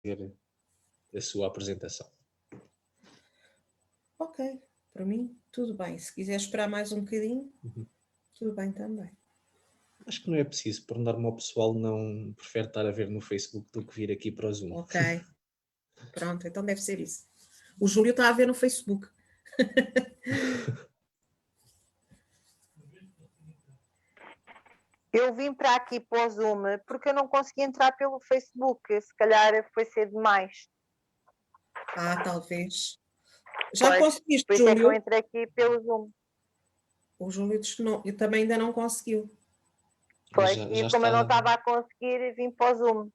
ter a sua apresentação. Ok, para mim tudo bem. Se quiser esperar mais um bocadinho, tudo bem também. Acho que não é preciso, por norma o pessoal não prefere estar a ver no Facebook do que vir aqui para o Zoom. Ok, pronto, então deve ser isso. O Júlio está a ver no Facebook. Eu vim para aqui para o Zoom porque eu não consegui entrar pelo Facebook. Se calhar foi ser demais. Talvez. Já Pois, conseguiste, por isso é que eu Júlio? entrei aqui pelo Zoom. O Júlio diz que não, eu também ainda não conseguiu. Pois, Já e como está, eu não estava a conseguir, vim para o Zoom.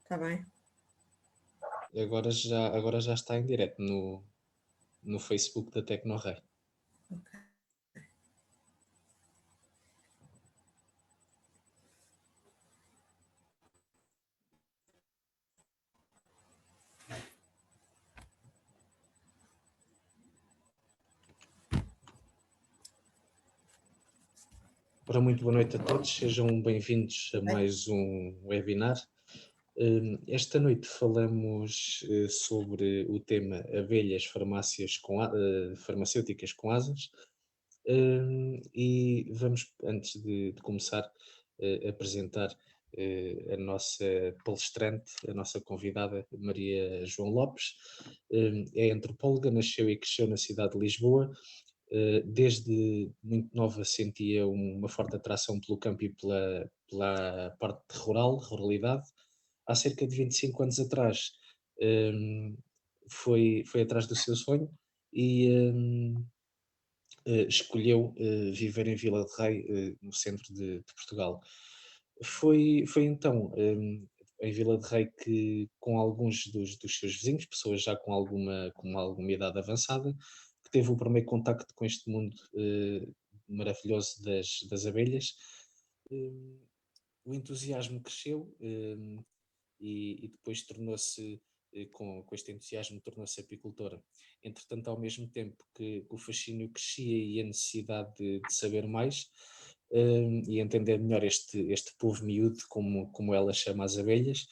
Está bem. agora já está em direto no Facebook da Tecnorei. Ok. Ora, muito boa noite a todos, sejam bem-vindos a mais um webinar. Esta noite falamos sobre o tema abelhas farmacêuticas com asas. E vamos, antes de começar, apresentar a nossa palestrante, a nossa convidada, Maria João Lopes. É antropóloga, nasceu e cresceu na cidade de Lisboa. Desde muito nova sentia uma forte atração pelo campo e pela parte ruralidade. Há cerca de 25 anos atrás foi atrás do seu sonho e escolheu viver em Vila de Rei, no centro de Portugal. Foi então em Vila de Rei que, com alguns dos seus vizinhos, pessoas já com alguma idade avançada, que teve o primeiro contacto com este mundo maravilhoso das abelhas. O entusiasmo cresceu e depois tornou-se, com este entusiasmo, tornou-se apicultora. Entretanto, ao mesmo tempo que o fascínio crescia e a necessidade de saber mais e entender melhor este povo miúdo, como ela chama as abelhas,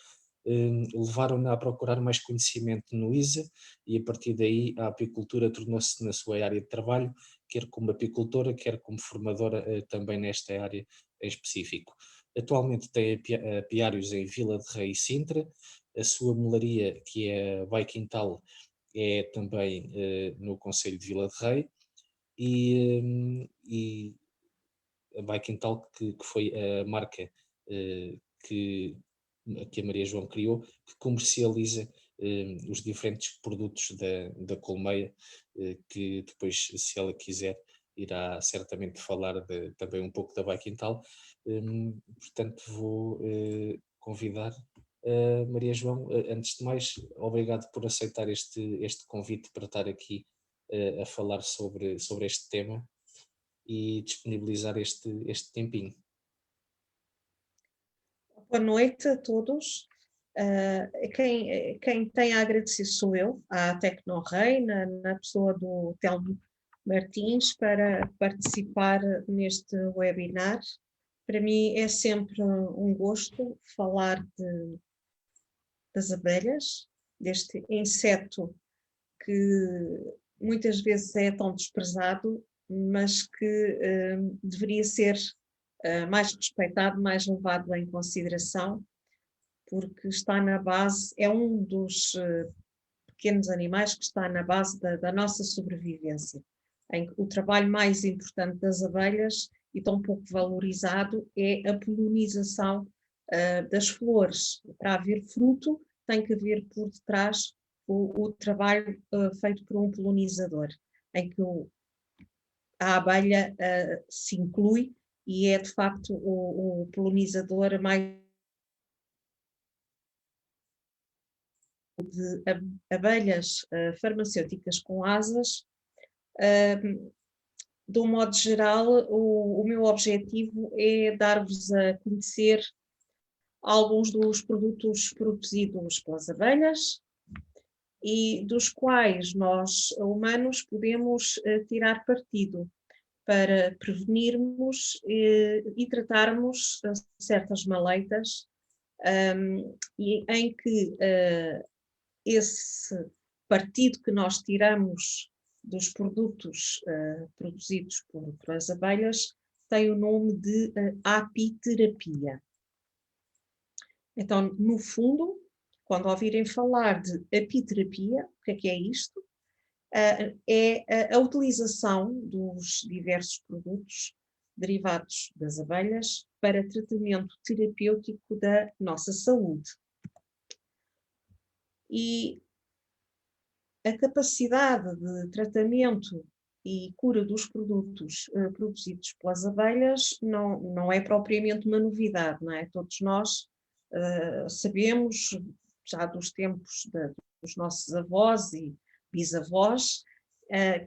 levaram-na a procurar mais conhecimento no ISA e a partir daí a apicultura tornou-se na sua área de trabalho, quer como apicultora, quer como formadora também nesta área em específico. Atualmente tem apiários em Vila de Rei e Sintra, a sua melaria, que é a Baiquintal, é também no concelho de Vila de Rei, e a Baiquintal, que foi a marca que a Maria João criou, que comercializa os diferentes produtos da colmeia, que depois, se ela quiser, irá certamente falar também um pouco da Baiquintal. Portanto, vou convidar a Maria João. Antes de mais, obrigado por aceitar este convite para estar aqui a falar sobre este tema e disponibilizar este tempinho. Boa noite a todos. Quem tem a agradecer sou eu, à Tecnorei, na pessoa do Telmo Martins, para participar neste webinar. Para mim é sempre um gosto falar das abelhas, deste inseto que muitas vezes é tão desprezado, mas que deveria ser mais respeitado, mais levado em consideração, porque está na base, é um dos pequenos animais que está na base da nossa sobrevivência. O trabalho mais importante das abelhas, e tão pouco valorizado, é a polinização das flores. Para haver fruto, tem que haver por detrás o trabalho feito por um polinizador, em que a abelha se inclui e é de facto o polinizador mais de abelhas farmacêuticas com asas. De um modo geral, o meu objetivo é dar-vos a conhecer alguns dos produtos produzidos pelas abelhas e dos quais nós, humanos, podemos tirar partido para prevenirmos e tratarmos certas maleitas e em que esse partido que nós tiramos dos produtos produzidos por as abelhas tem o nome de apiterapia. Então, no fundo, quando ouvirem falar de apiterapia, o que é isto? É a utilização dos diversos produtos derivados das abelhas para tratamento terapêutico da nossa saúde. E a capacidade de tratamento e cura dos produtos produzidos pelas abelhas não é propriamente uma novidade, não é? Todos nós sabemos, já dos tempos dos nossos avós e bisavós,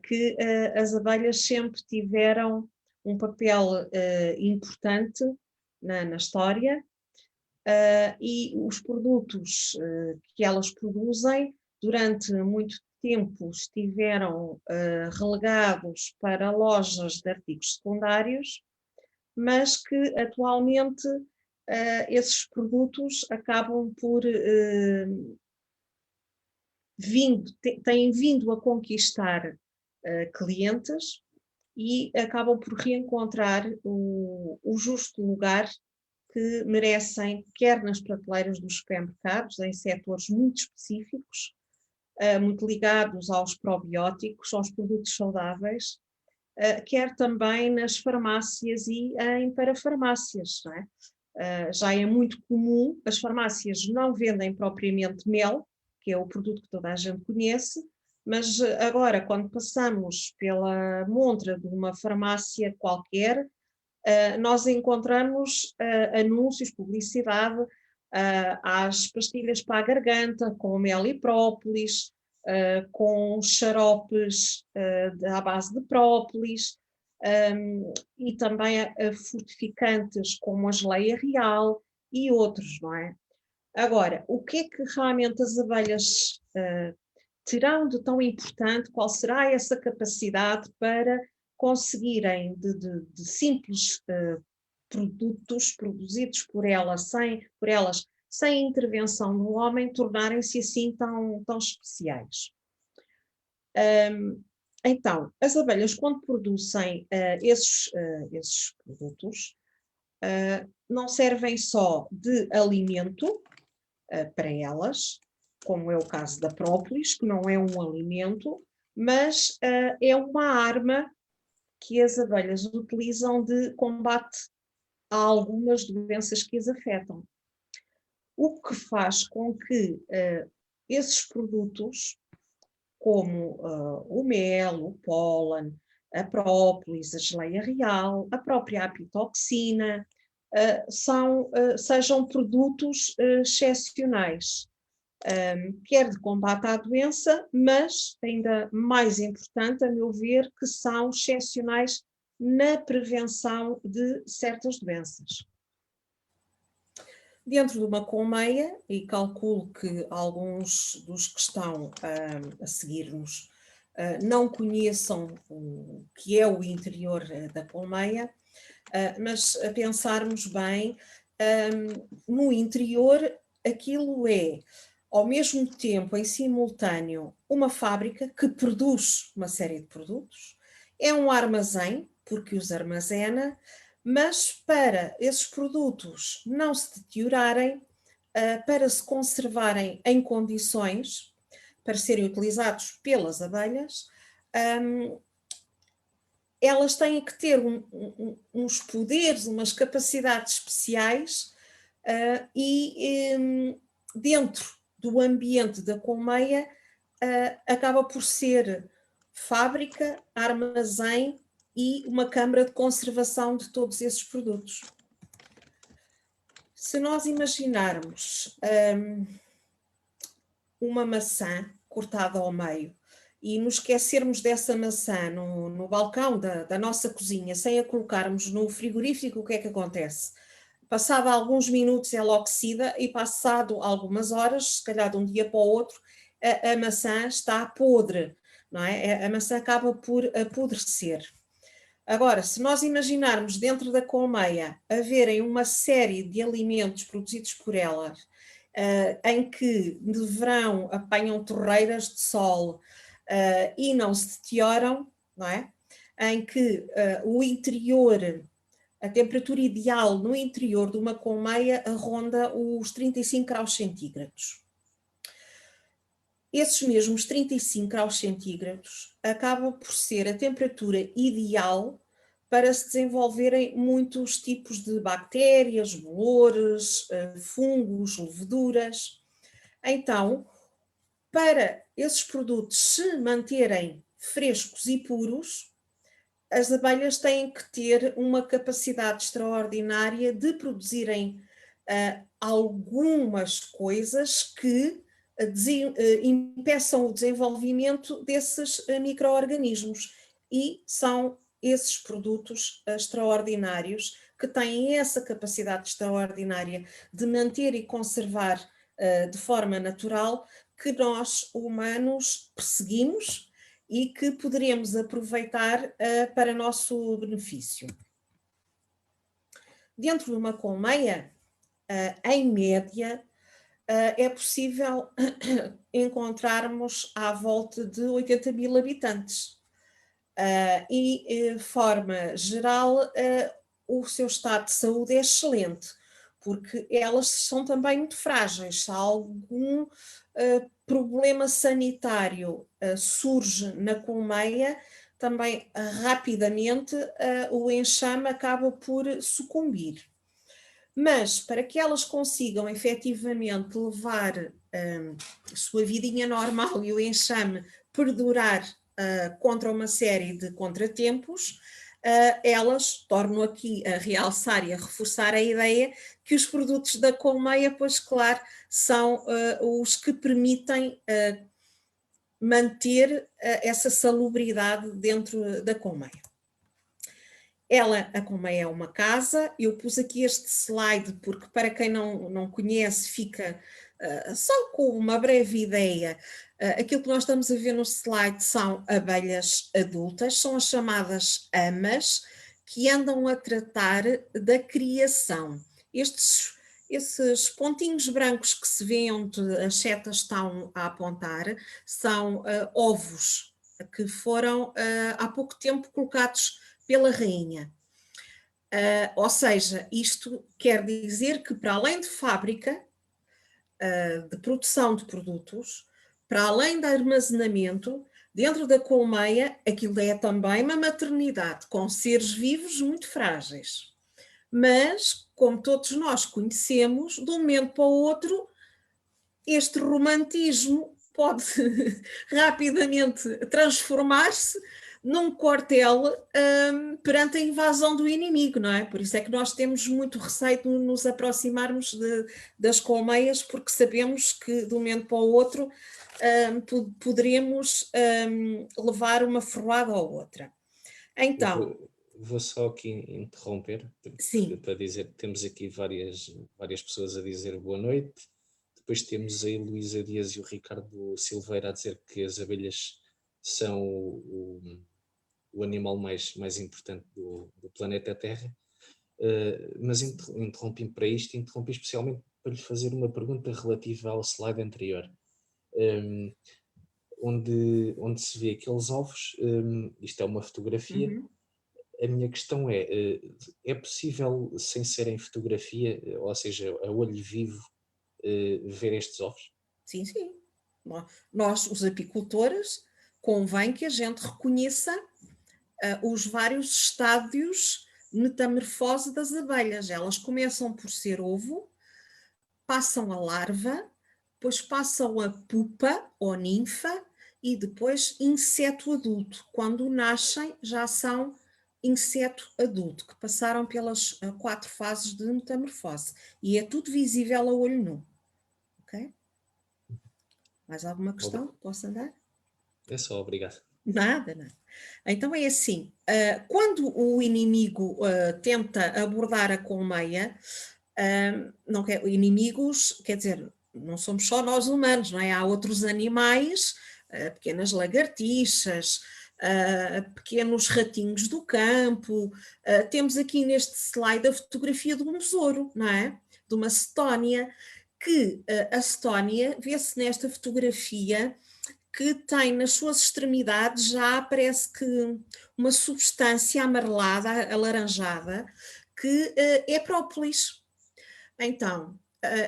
que as abelhas sempre tiveram um papel importante na história, e os produtos que elas produzem durante muito tempo estiveram relegados para lojas de artigos secundários, mas que atualmente esses produtos acabam por têm vindo a conquistar clientes e acabam por reencontrar o justo lugar que merecem, quer nas prateleiras dos supermercados, em setores muito específicos, muito ligados aos probióticos, aos produtos saudáveis, quer também nas farmácias e em parafarmácias, não é? Já é muito comum, as farmácias não vendem propriamente mel, que é o produto que toda a gente conhece, mas agora, quando passamos pela montra de uma farmácia qualquer, nós encontramos anúncios, publicidade, às pastilhas para a garganta, com mel e própolis, com xaropes à base de própolis, e também a fortificantes como a geleia real e outros, não é? Agora, o que é que realmente as abelhas terão de tão importante? Qual será essa capacidade para conseguirem de simples produtos produzidos por elas sem intervenção do homem, tornarem-se assim tão especiais? Então, as abelhas, quando produzem esses produtos, não servem só de alimento para elas, como é o caso da própolis, que não é um alimento, mas é uma arma que as abelhas utilizam de combate a algumas doenças que as afetam. O que faz com que esses produtos, como o mel, o pólen, a própolis, a geleia real, a própria apitoxina, sejam produtos excepcionais, quer de combate à doença, mas ainda mais importante, a meu ver, que são excepcionais na prevenção de certas doenças. Dentro de uma colmeia, e calculo que alguns dos que estão a seguir-nos não conheçam o que é o interior da colmeia, mas a pensarmos bem, no interior aquilo é, ao mesmo tempo, em simultâneo, uma fábrica que produz uma série de produtos, é um armazém, porque os armazena, mas para esses produtos não se deteriorarem, para se conservarem em condições para serem utilizados pelas abelhas, elas têm que ter uns poderes, umas capacidades especiais, e dentro do ambiente da colmeia acaba por ser fábrica, armazém e uma câmara de conservação de todos esses produtos. Se nós imaginarmos uma maçã cortada ao meio e nos esquecermos dessa maçã no balcão da nossa cozinha, sem a colocarmos no frigorífico, o que é que acontece? Passado alguns minutos ela oxida e passado algumas horas, se calhar de um dia para o outro, a maçã está podre, não é? A maçã acaba por apodrecer. Agora, se nós imaginarmos dentro da colmeia haverem uma série de alimentos produzidos por ela, em que de verão apanham torreiras de sol e não se deterioram, não é? Em que o interior, a temperatura ideal no interior de uma colmeia ronda os 35 graus centígrados. Esses mesmos 35 graus centígrados acaba por ser a temperatura ideal para se desenvolverem muitos tipos de bactérias, bolores, fungos, leveduras. Então, para esses produtos se manterem frescos e puros, as abelhas têm que ter uma capacidade extraordinária de produzirem algumas coisas que impeçam o desenvolvimento desses micro-organismos, e são esses produtos extraordinários que têm essa capacidade extraordinária de manter e conservar de forma natural, que nós humanos perseguimos e que poderemos aproveitar para nosso benefício. Dentro de uma colmeia, em média, é possível encontrarmos à volta de 80 mil habitantes. E, de forma geral, o seu estado de saúde é excelente, porque elas são também muito frágeis. Se algum problema sanitário surge na colmeia, também rapidamente o enxame acaba por sucumbir. Mas para que elas consigam efetivamente levar a sua vidinha normal e o enxame perdurar contra uma série de contratempos, elas, torno aqui a realçar e a reforçar a ideia que os produtos da colmeia, pois claro, são os que permitem manter essa salubridade dentro da colmeia. A colmeia é uma casa. Eu pus aqui este slide porque, para quem não conhece, fica só com uma breve ideia. Aquilo que nós estamos a ver no slide são abelhas adultas, são as chamadas amas, que andam a tratar da criação. Esses pontinhos brancos que se vêem onde as setas estão a apontar são ovos que foram há pouco tempo colocados pela rainha. Ou seja, isto quer dizer que, para além de fábrica, de produção de produtos, para além de armazenamento, dentro da colmeia, aquilo é também uma maternidade, com seres vivos muito frágeis. Mas, como todos nós conhecemos, de um momento para o outro, este romantismo pode rapidamente transformar-se num quartel perante a invasão do inimigo, não é? Por isso é que nós temos muito receio de nos aproximarmos das colmeias, porque sabemos que de um momento para o outro poderemos levar uma ferroada ou outra. Então... Vou só aqui interromper para dizer que temos aqui várias pessoas a dizer boa noite. Depois temos a Heloísa Dias e o Ricardo Silveira a dizer que as abelhas são o animal mais importante do planeta Terra. Mas interrompi para isto, interrompi especialmente para lhe fazer uma pergunta relativa ao slide anterior, onde se vê aqueles ovos. Isto é uma fotografia. Uhum. A minha questão é possível, sem ser em fotografia, ou seja, a olho vivo, ver estes ovos? Sim, sim. Nós, os apicultores, convém que a gente reconheça os vários estádios de metamorfose das abelhas. Elas começam por ser ovo, passam a larva, depois passam a pupa ou ninfa e depois inseto adulto. Quando nascem, já são inseto adulto, que passaram pelas 4 fases de metamorfose. E é tudo visível a olho nu. Ok? Mais alguma questão? Posso andar? É só, obrigado. Nada. Então é assim, quando o inimigo tenta abordar a colmeia, inimigos, quer dizer, não somos só nós humanos, não é? Há outros animais, pequenas lagartixas, pequenos ratinhos do campo. Temos aqui neste slide a fotografia de um besouro, não é? De uma cetónia, que a cetónia vê-se nesta fotografia que tem nas suas extremidades, já parece que uma substância amarelada, alaranjada, que é própolis. Então,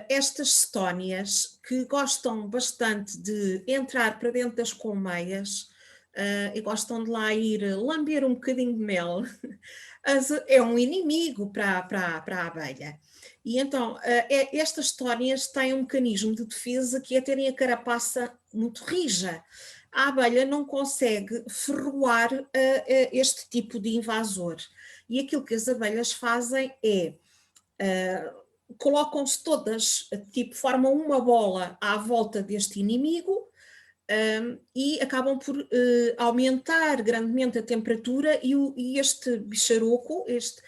estas cetónias, que gostam bastante de entrar para dentro das colmeias e gostam de lá ir lamber um bocadinho de mel, é um inimigo para a abelha. E então, estas cetónias têm um mecanismo de defesa que é terem a carapaça muito rija. A abelha não consegue ferroar este tipo de invasor. E aquilo que as abelhas fazem é colocam-se todas, tipo, formam uma bola à volta deste inimigo e acabam por aumentar grandemente a temperatura e este bicharoco, este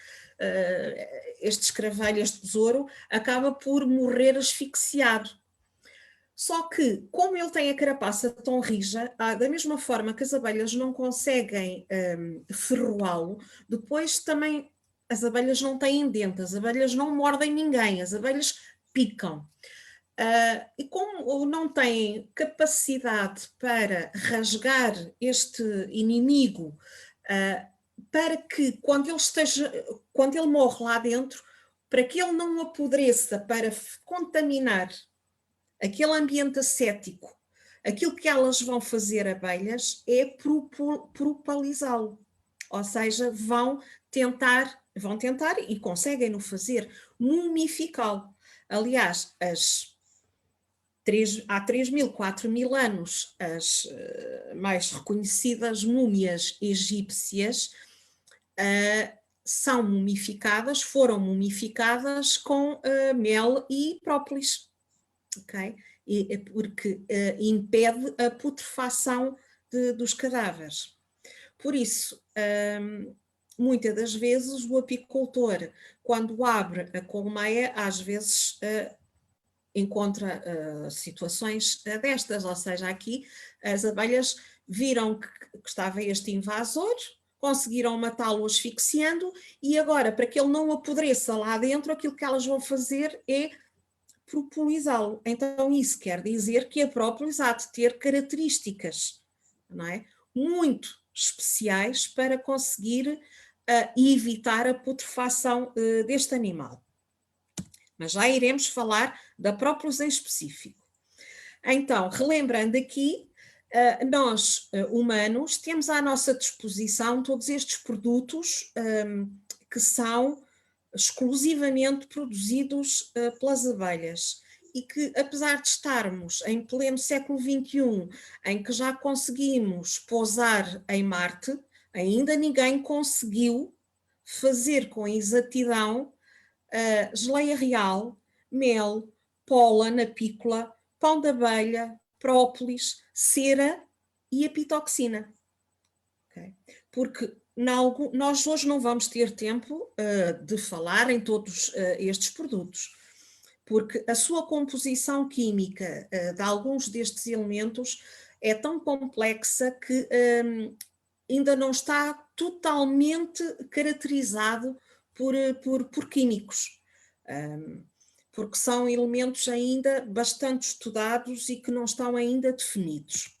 escravelho, este besouro, acaba por morrer asfixiado. Só que, como ele tem a carapaça tão rija, da mesma forma que as abelhas não conseguem ferroá-lo, depois também as abelhas não têm dente, as abelhas não mordem ninguém, as abelhas picam. E como não têm capacidade para rasgar este inimigo, para que quando ele morre lá dentro, para que ele não apodreça, para contaminar aquele ambiente ascético, aquilo que elas vão fazer, abelhas, é propalizá-lo. Ou seja, vão tentar e conseguem-no fazer, mumificá-lo. Aliás, há 3.000, 4.000 anos, as mais reconhecidas múmias egípcias foram mumificadas com mel e própolis. Okay? Porque impede a putrefação dos cadáveres. Por isso, muitas das vezes o apicultor, quando abre a colmeia, às vezes encontra situações destas, ou seja, aqui as abelhas viram que estava este invasor, conseguiram matá-lo asfixiando e agora, para que ele não apodreça lá dentro, aquilo que elas vão fazer é propolizá-lo. Então isso quer dizer que a própolis há de ter características, não é? Muito especiais para conseguir evitar a putrefação deste animal. Mas já iremos falar da própolis em específico. Então, relembrando aqui, nós humanos temos à nossa disposição todos estes produtos que são exclusivamente produzidos pelas abelhas e que, apesar de estarmos em pleno século XXI, em que já conseguimos pousar em Marte, ainda ninguém conseguiu fazer com exatidão geleia real, mel, pólen, apícola, pão de abelha, própolis, cera e apitoxina. Okay? Porque nós hoje não vamos ter tempo de falar em todos estes produtos, porque a sua composição química de alguns destes elementos é tão complexa que ainda não está totalmente caracterizado por químicos, porque são elementos ainda bastante estudados e que não estão ainda definidos.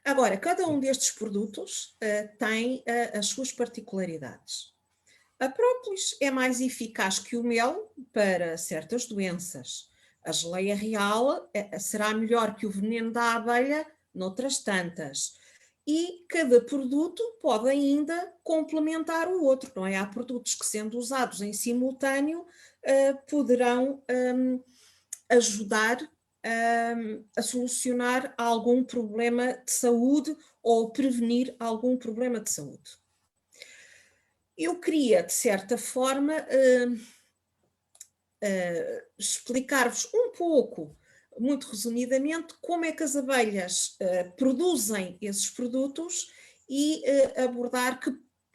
Agora, cada um destes produtos tem as suas particularidades. A própolis é mais eficaz que o mel para certas doenças. A geleia real será melhor que o veneno da abelha noutras tantas. E cada produto pode ainda complementar o outro, não é? Há produtos que, sendo usados em simultâneo, poderão ajudar a solucionar algum problema de saúde ou prevenir algum problema de saúde. Eu queria, de certa forma, explicar-vos um pouco, muito resumidamente, como é que as abelhas produzem esses produtos e abordar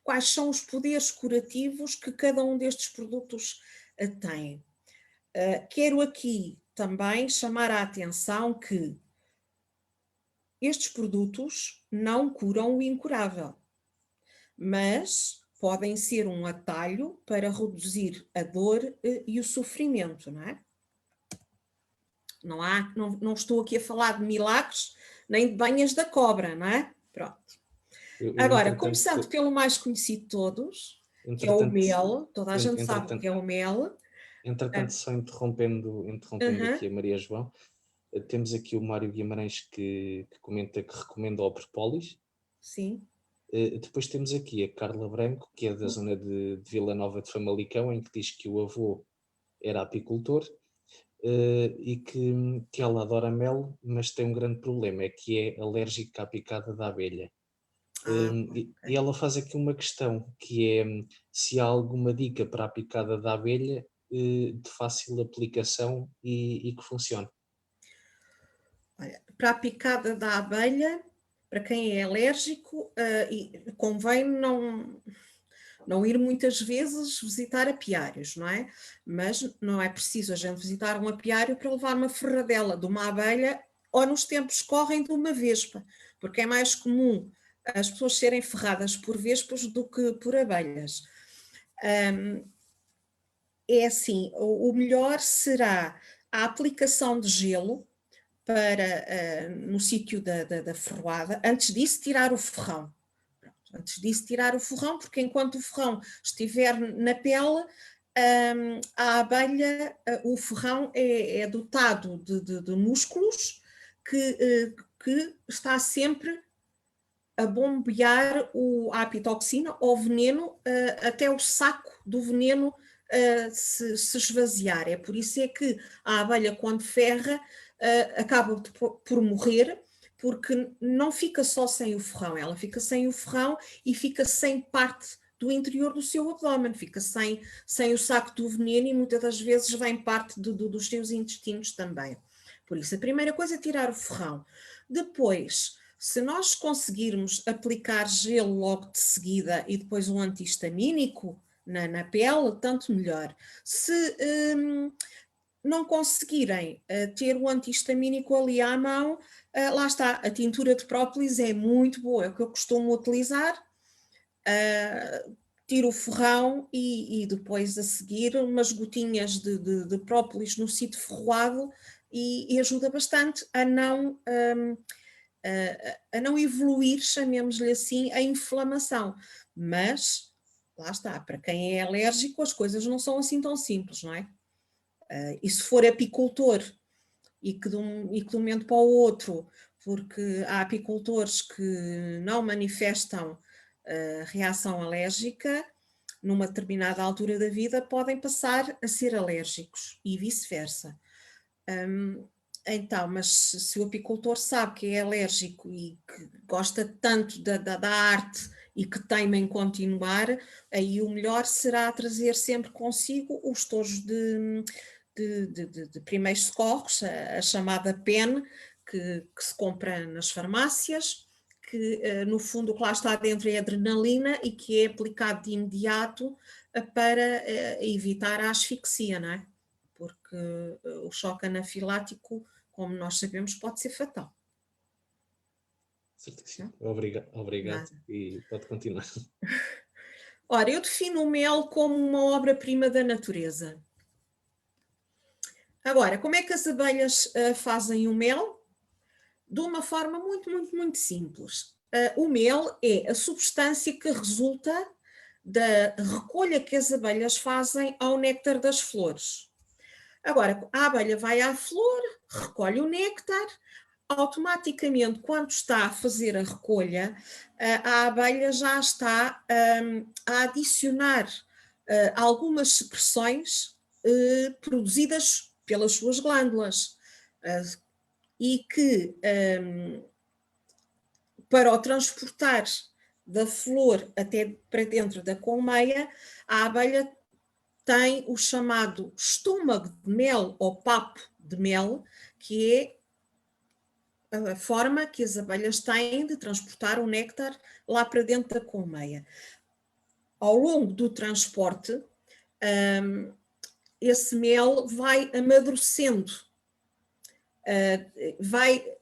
quais são os poderes curativos que cada um destes produtos tem. Quero aqui também chamar a atenção que estes produtos não curam o incurável, mas podem ser um atalho para reduzir a dor e o sofrimento, não é? Não estou aqui a falar de milagres nem de banhas da cobra, não é? Pronto. Agora, começando pelo mais conhecido de todos, que é o mel, toda a gente sabe o que é o mel. Entretanto, só interrompendo aqui a Maria João, temos aqui o Mário Guimarães que comenta que recomenda o Propolis. Sim. Depois temos aqui a Carla Branco, que é da zona de Vila Nova de Famalicão, em que diz que o avô era apicultor e que ela adora mel, mas tem um grande problema, é que é alérgica à picada da abelha. Okay. E ela faz aqui uma questão, que é se há alguma dica para a picada da abelha de fácil aplicação e que funcione. Olha, para a picada da abelha, para quem é alérgico, convém não ir muitas vezes visitar apiários, não é? Mas não é preciso a gente visitar um apiário para levar uma ferradela de uma abelha ou nos tempos correm de uma vespa, porque é mais comum as pessoas serem ferradas por vespas do que por abelhas. É assim, o melhor será a aplicação de gelo para no sítio da ferroada. Antes disso, tirar o ferrão. Antes disso, tirar o ferrão, porque enquanto o ferrão estiver na pele, a abelha, o ferrão é dotado de músculos que está sempre a bombear a apitoxina ou veneno até o saco do veneno se esvaziar. É por isso é que a abelha, quando ferra, acaba por morrer, porque não fica só sem o ferrão, ela fica sem o ferrão e fica sem parte do interior do seu abdômen, fica sem o saco do veneno e muitas das vezes vem parte dos seus intestinos também. Por isso, a primeira coisa é tirar o ferrão. Depois, se nós conseguirmos aplicar gelo logo de seguida e depois um antihistamínico na pele, tanto melhor. Se não conseguirem ter o antihistamínico ali à mão, lá está, a tintura de própolis é muito boa, é o que eu costumo utilizar. Tiro o ferrão e depois a seguir umas gotinhas de própolis no sítio ferroado e ajuda bastante a não evoluir, chamemos-lhe assim, a inflamação. Mas, lá está, para quem é alérgico as coisas não são assim tão simples, não é? E se for apicultor e que de um momento para o outro, porque há apicultores que não manifestam reação alérgica, numa determinada altura da vida podem passar a ser alérgicos e vice-versa. Então, mas se o apicultor sabe que é alérgico e que gosta tanto da arte e que teima em continuar, aí o melhor será trazer sempre consigo os tojos de primeiros socorros, a chamada PEN, que se compra nas farmácias, que no fundo o que lá está dentro é adrenalina e que é aplicado de imediato para evitar a asfixia, não é? Porque o choque anafilático, como nós sabemos, pode ser fatal. Certíssimo. Obrigado. E pode continuar. Ora, eu defino o mel como uma obra-prima da natureza. Agora, como é que as abelhas fazem o mel? De uma forma muito, muito, muito simples. O mel é a substância que resulta da recolha que as abelhas fazem ao néctar das flores. Agora, a abelha vai à flor, recolhe o néctar, automaticamente, quando está a fazer a recolha, a abelha já está a adicionar algumas secreções produzidas pelas suas glândulas e que, para o transportar da flor até para dentro da colmeia, a abelha tem o chamado estômago de mel ou papo de mel, que é a forma que as abelhas têm de transportar o néctar lá para dentro da colmeia. Ao longo do transporte, esse mel vai amadurecendo, vai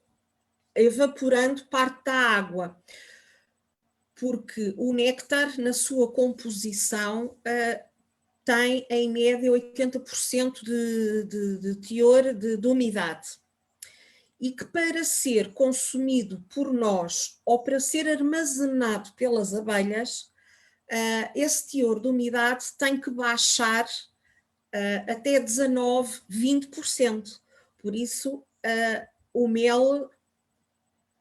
evaporando parte da água, porque o néctar, na sua composição, tem em média 80% de teor de umidade. E que para ser consumido por nós ou para ser armazenado pelas abelhas, esse teor de umidade tem que baixar até 19, 20%. Por isso, o mel,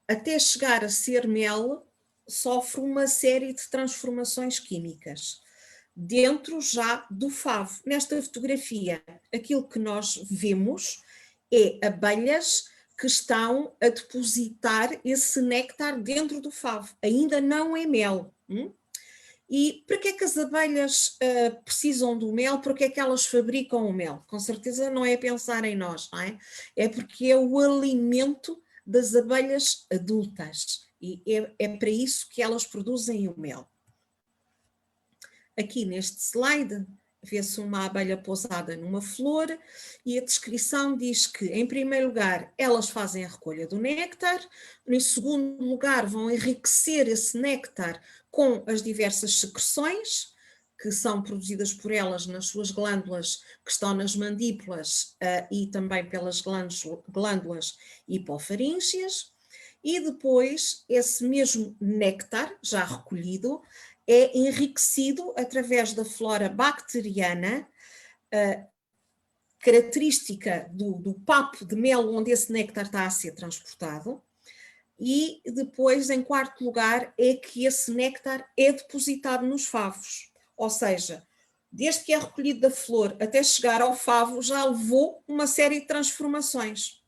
até chegar a ser mel, sofre uma série de transformações químicas dentro já do favo. Nesta fotografia, aquilo que nós vemos é abelhas que estão a depositar esse néctar dentro do favo. Ainda não é mel. E para que é que as abelhas precisam do mel? Para que é que elas fabricam o mel? Com certeza não é pensar em nós, não é? É porque é o alimento das abelhas adultas. E é para isso que elas produzem o mel. Aqui neste slide vê-se uma abelha pousada numa flor e a descrição diz que, em primeiro lugar, elas fazem a recolha do néctar, em segundo lugar, vão enriquecer esse néctar com as diversas secreções que são produzidas por elas nas suas glândulas que estão nas mandíbulas e também pelas glândulas hipofaríngeas, e depois esse mesmo néctar já recolhido é enriquecido através da flora bacteriana, característica do papo de mel onde esse néctar está a ser transportado, e depois, em quarto lugar, é que esse néctar é depositado nos favos, ou seja, desde que é recolhido da flor até chegar ao favo já levou uma série de transformações.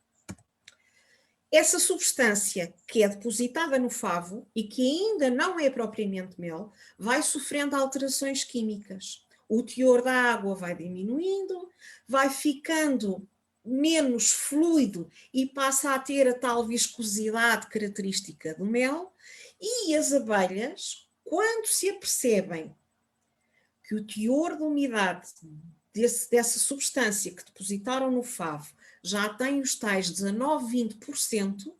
Essa substância que é depositada no favo e que ainda não é propriamente mel, vai sofrendo alterações químicas. O teor da água vai diminuindo, vai ficando menos fluido e passa a ter a tal viscosidade característica do mel, e as abelhas, quando se apercebem que o teor de umidade dessa substância que depositaram no favo já tem os tais 19, 20%,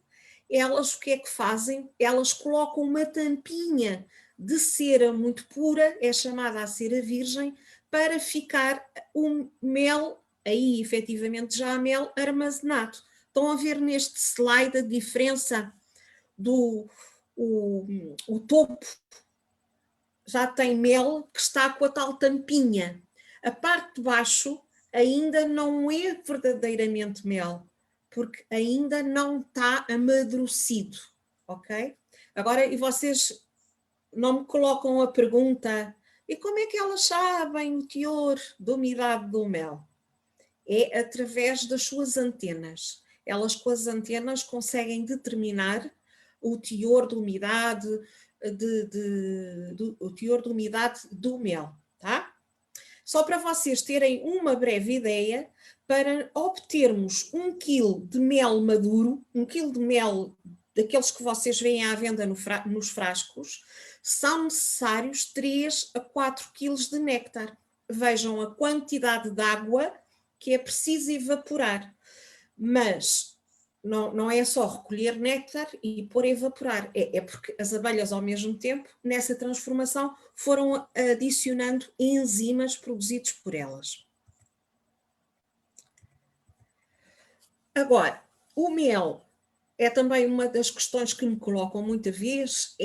elas o que é que fazem? Elas colocam uma tampinha de cera muito pura, é chamada a cera virgem, para ficar o mel, aí efetivamente já há mel armazenado. Estão a ver neste slide a diferença do o topo já tem mel que está com a tal tampinha. A parte de baixo ainda não é verdadeiramente mel, porque ainda não está amadurecido, ok? Agora, e vocês não me colocam a pergunta, e como é que elas sabem o teor de umidade do mel? É através das suas antenas. Elas com as antenas conseguem determinar o teor de umidade, o teor de umidade do mel, tá? Só para vocês terem uma breve ideia, para obtermos 1 kg de mel maduro, 1 kg de mel daqueles que vocês veem à venda nos frascos, são necessários 3 a 4 kg de néctar. Vejam a quantidade de água que é preciso evaporar. Mas não é só recolher néctar e pôr a evaporar, é porque as abelhas ao mesmo tempo, nessa transformação, foram adicionando enzimas produzidos por elas. Agora, o mel é também uma das questões que me colocam muita vez,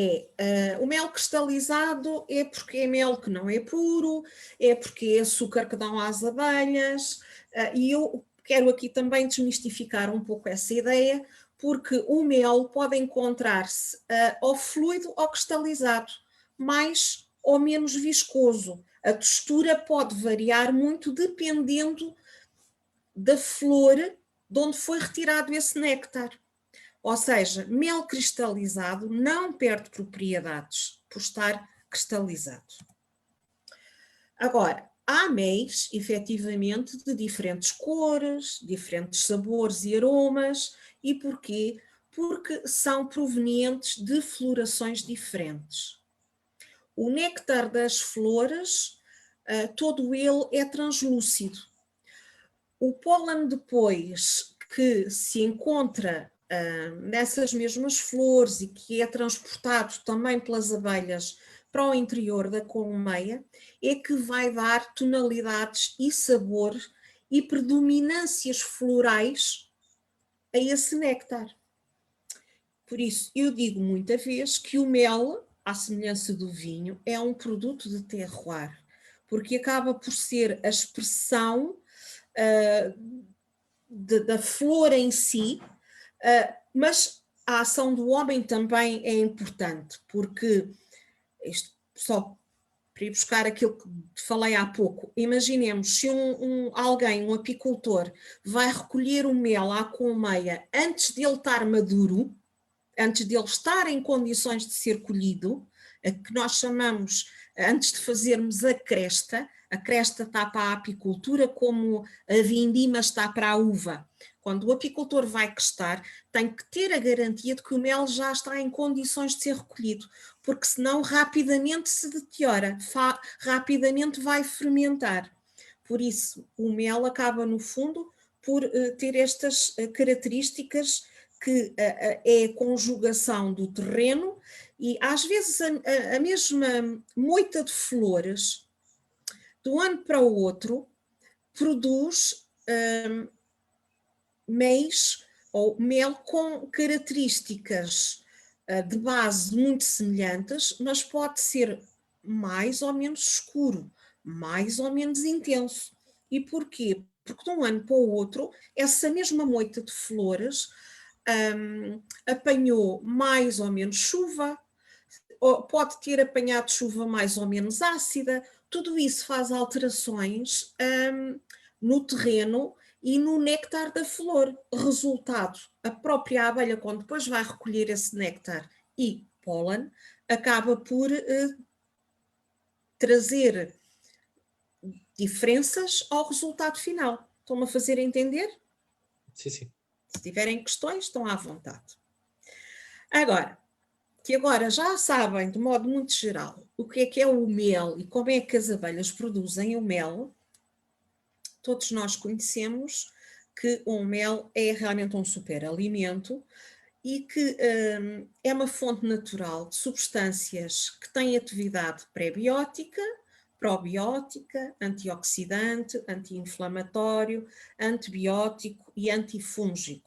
o mel cristalizado é porque é mel que não é puro, é porque é açúcar que dão às abelhas, e eu quero aqui também desmistificar um pouco essa ideia, porque o mel pode encontrar-se ou fluido ou cristalizado, mais ou menos viscoso. A textura pode variar muito dependendo da flor de onde foi retirado esse néctar. Ou seja, mel cristalizado não perde propriedades por estar cristalizado. Agora, há meis, efetivamente, de diferentes cores, diferentes sabores e aromas. E porquê? Porque são provenientes de florações diferentes. O néctar das flores, todo ele é translúcido. O pólen depois que se encontra nessas mesmas flores e que é transportado também pelas abelhas para o interior da colmeia, é que vai dar tonalidades e sabor e predominâncias florais a esse néctar. Por isso, eu digo muita vez que o mel, à semelhança do vinho, é um produto de terroir, porque acaba por ser a expressão da flor em si, mas a ação do homem também é importante, porque isto só para ir buscar aquilo que falei há pouco, imaginemos se alguém, um apicultor, vai recolher o mel à colmeia antes de ele estar maduro, antes de ele estar em condições de ser colhido, a que nós chamamos, antes de fazermos a cresta está para a apicultura como a vindima está para a uva. Quando o apicultor vai crestar, tem que ter a garantia de que o mel já está em condições de ser recolhido, porque senão rapidamente se deteriora, rapidamente vai fermentar. Por isso, o mel acaba, no fundo, por ter estas características que é a conjugação do terreno e às vezes a mesma moita de flores, de um ano para o outro, produz ou mel com características de base muito semelhantes, mas pode ser mais ou menos escuro, mais ou menos intenso. E porquê? Porque de um ano para o outro, essa mesma moita de flores apanhou mais ou menos chuva, ou pode ter apanhado chuva mais ou menos ácida, tudo isso faz alterações no terreno e no néctar da flor. Resultado, a própria abelha, quando depois vai recolher esse néctar e pólen, acaba por trazer diferenças ao resultado final. Estão-me a fazer entender? Sim, sim. Se tiverem questões, estão à vontade. Agora já sabem, de modo muito geral, o que é o mel e como é que as abelhas produzem o mel, todos nós conhecemos que o mel é realmente um superalimento e que é uma fonte natural de substâncias que têm atividade pré-biótica, probiótica, antioxidante, anti-inflamatório, antibiótico e antifúngico.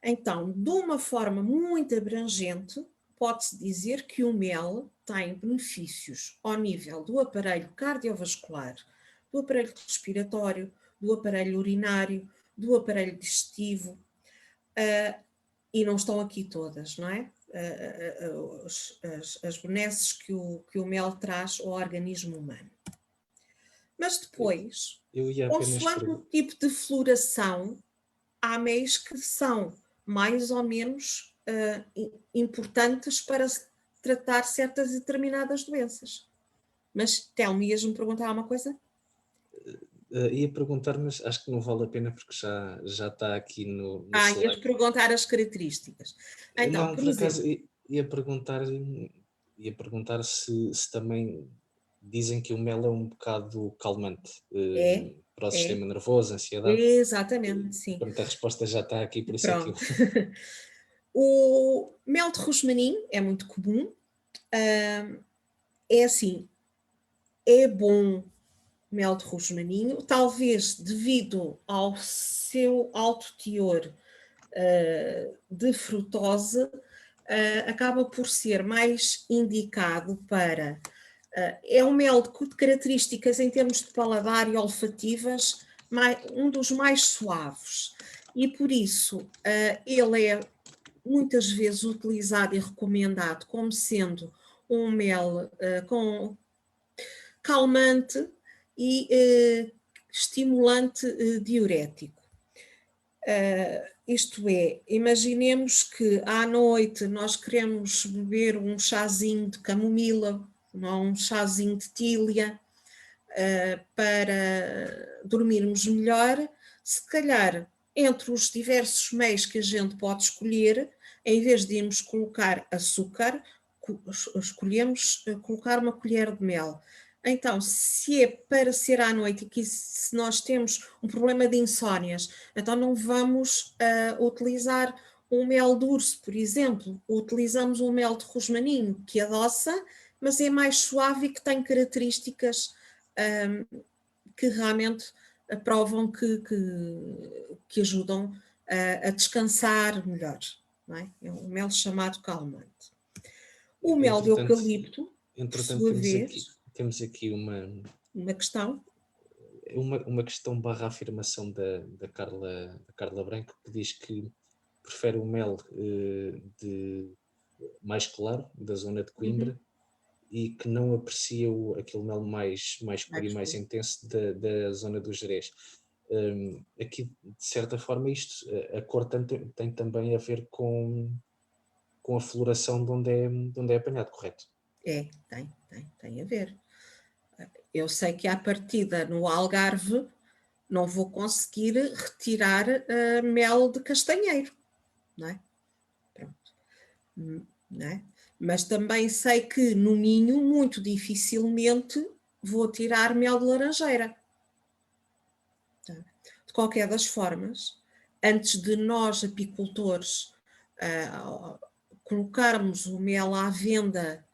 Então, de uma forma muito abrangente, pode-se dizer que o mel tem benefícios ao nível do aparelho cardiovascular, do aparelho respiratório, do aparelho urinário, do aparelho digestivo, e não estão aqui todas, não é? As benesses que o mel traz ao organismo humano. Mas depois, consoante o tipo de floração, há meios que são mais ou menos importantes para tratar certas e determinadas doenças. Mas, Telmo, ias-me perguntar alguma coisa? Ia perguntar, mas acho que não vale a pena porque já está aqui no slide. Ias perguntar as características. Então, não, por acaso, ia perguntar se também dizem que o mel é um bocado calmante para o sistema nervoso, ansiedade. Exatamente, sim. Pronto, a resposta já está aqui, por isso Pronto. é que O mel de rosmaninho é muito comum. É assim, é bom mel de rosmaninho, talvez devido ao seu alto teor de frutose, acaba por ser mais indicado para... é um mel de características em termos de paladar e olfativas, um dos mais suaves. E por isso ele é muitas vezes utilizado e recomendado como sendo um mel com calmante e estimulante diurético. Isto é, imaginemos que à noite nós queremos beber um chazinho de camomila, um chazinho de tília, para dormirmos melhor. Se calhar, entre os diversos meios que a gente pode escolher, em vez de irmos colocar açúcar, escolhemos colocar uma colher de mel. Então, se é para ser à noite e que se nós temos um problema de insónias, então não vamos utilizar um mel de urso, por exemplo. Utilizamos um mel de rosmaninho, que adoça, mas é mais suave e que tem características que realmente provam que ajudam a descansar melhor. Não é? É um mel chamado calmante. O mel de eucalipto, por sua vez, temos aqui uma questão. Uma questão barra afirmação da Carla Branco, que diz que prefere o mel de mais claro, da zona de Coimbra, e que não aprecia aquele mel mais escuro e mais intenso da zona do Gerês. Aqui, de certa forma, a cor tem também a ver com a floração de onde é apanhado, correto? Tem a ver. Eu sei que à partida no Algarve não vou conseguir retirar mel de castanheiro, não é? Pronto. Não é? Mas também sei que no Minho muito dificilmente vou tirar mel de laranjeira. De qualquer das formas, antes de nós apicultores colocarmos o mel à venda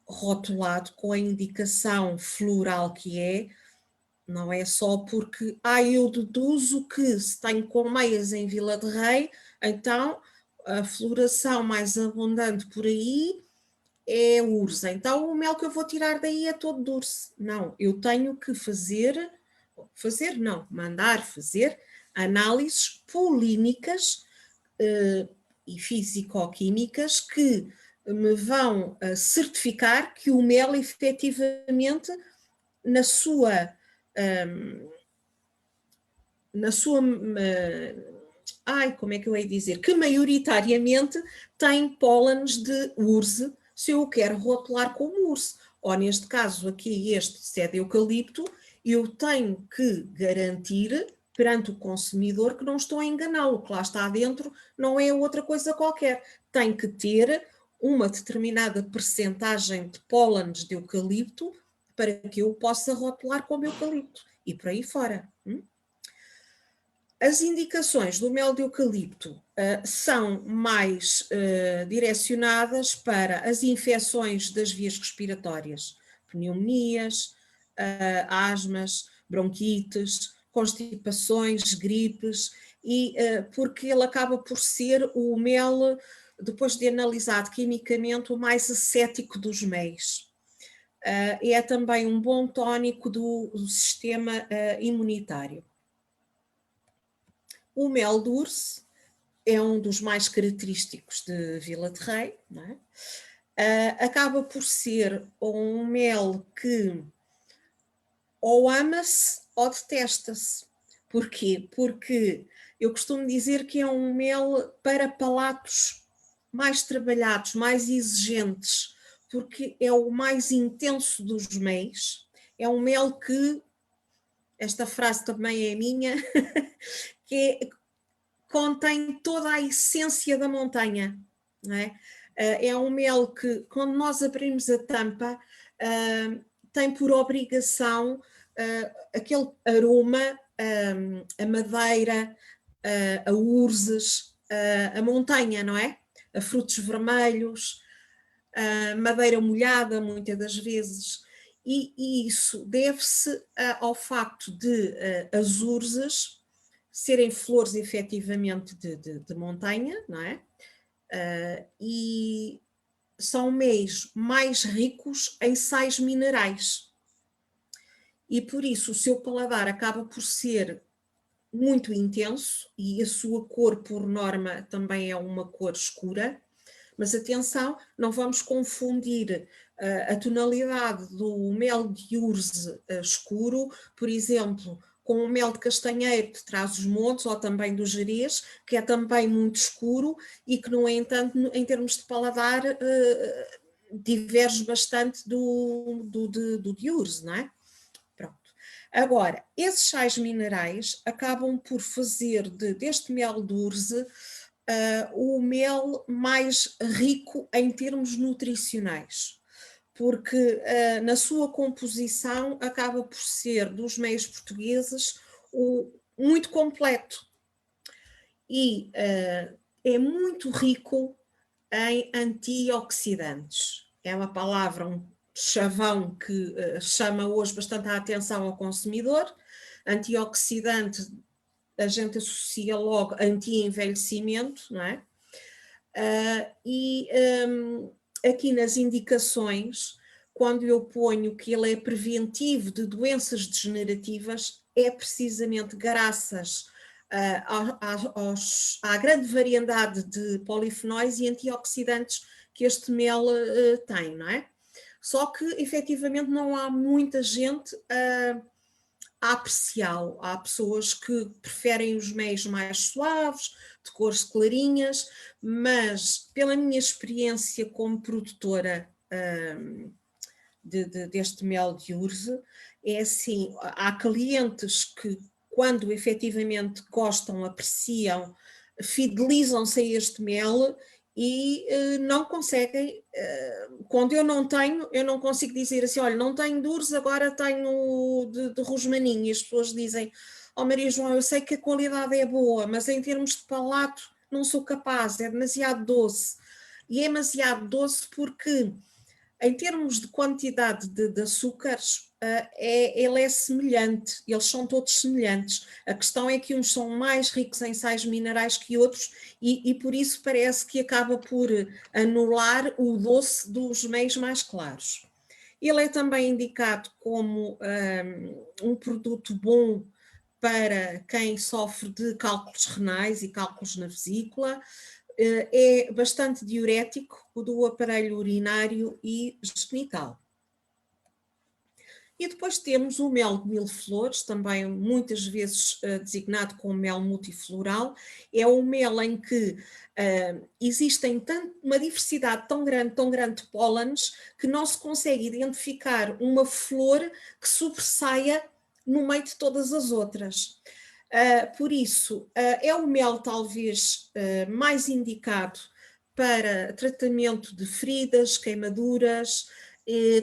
rotulado com a indicação floral que é, não é só porque eu deduzo que se tenho colmeias em Vila de Rei, então a floração mais abundante por aí é urso. Então o mel que eu vou tirar daí é todo de urso. Não, eu tenho que mandar fazer análises polínicas e físico-químicas que me vão certificar que o mel efetivamente na sua como é que eu hei dizer? Que maioritariamente tem pólenes de urze, se eu o quero rotular como urze. Ou neste caso aqui se é de eucalipto, eu tenho que garantir perante o consumidor que não estou a enganá-lo, que lá está dentro não é outra coisa qualquer. Tem que ter uma determinada percentagem de pólenes de eucalipto para que eu possa rotular como eucalipto. E por aí fora. As indicações do mel de eucalipto são mais direcionadas para as infecções das vias respiratórias, pneumonias, asmas, bronquites, constipações, gripes, e porque ele acaba por ser o mel, depois de analisado quimicamente, o mais ascético dos meis. É também um bom tónico do sistema imunitário. O mel de urso é um dos mais característicos de Vila de Rei, não é? Acaba por ser um mel que ou ama-se ou detesta-se. Porquê? Porque eu costumo dizer que é um mel para palatos mais trabalhados, mais exigentes, porque é o mais intenso dos meis. É um mel que, esta frase também é minha, que contém toda a essência da montanha. Não é? É um mel que, quando nós abrimos a tampa, tem por obrigação aquele aroma a madeira, a urzes, a montanha, não é? A frutos vermelhos, a madeira molhada, muitas das vezes. E isso deve-se ao facto de as urzes serem flores efetivamente de montanha, não é? E são meios mais ricos em sais minerais. E por isso o seu paladar acaba por ser muito intenso e a sua cor, por norma, também é uma cor escura. Mas atenção, não vamos confundir a tonalidade do mel de urze escuro, por exemplo, com o mel de castanheiro de Trás-os-Montes ou também do Gerês, que é também muito escuro e que, no entanto, em termos de paladar, diverge bastante do de urze, não é? Pronto. Agora, esses sais minerais acabam por fazer deste mel de urze o mel mais rico em termos nutricionais. porque na sua composição acaba por ser, dos meios portugueses, muito completo e é muito rico em antioxidantes. É uma palavra, um chavão que chama hoje bastante a atenção ao consumidor. Antioxidante, a gente associa logo anti-envelhecimento, não é? Aqui nas indicações, quando eu ponho que ele é preventivo de doenças degenerativas, é precisamente graças à grande variedade de polifenóis e antioxidantes que este mel tem, não é? Só que, efetivamente, não há muita gente a apreciá-lo. Há pessoas que preferem os meios mais suaves, de cores clarinhas, mas pela minha experiência como produtora deste mel de urze, é assim, há clientes que, quando efetivamente gostam, apreciam, fidelizam-se a este mel e não conseguem, quando eu não consigo dizer assim, olha, não tenho de urze, agora tenho de rosmaninho, e as pessoas dizem, oh Maria João, eu sei que a qualidade é boa, mas em termos de palato não sou capaz, é demasiado doce. E é demasiado doce porque, em termos de quantidade de açúcares, ele é semelhante, eles são todos semelhantes. A questão é que uns são mais ricos em sais minerais que outros e por isso parece que acaba por anular o doce dos meios mais claros. Ele é também indicado como um produto bom para quem sofre de cálculos renais e cálculos na vesícula. É bastante diurético do aparelho urinário e genital. E depois temos o mel de mil flores, também muitas vezes designado como mel multifloral. É um mel em que existem uma diversidade tão grande de pólenes, que não se consegue identificar uma flor que sobressaia no meio de todas as outras. Por isso, é o mel talvez mais indicado para tratamento de feridas, queimaduras,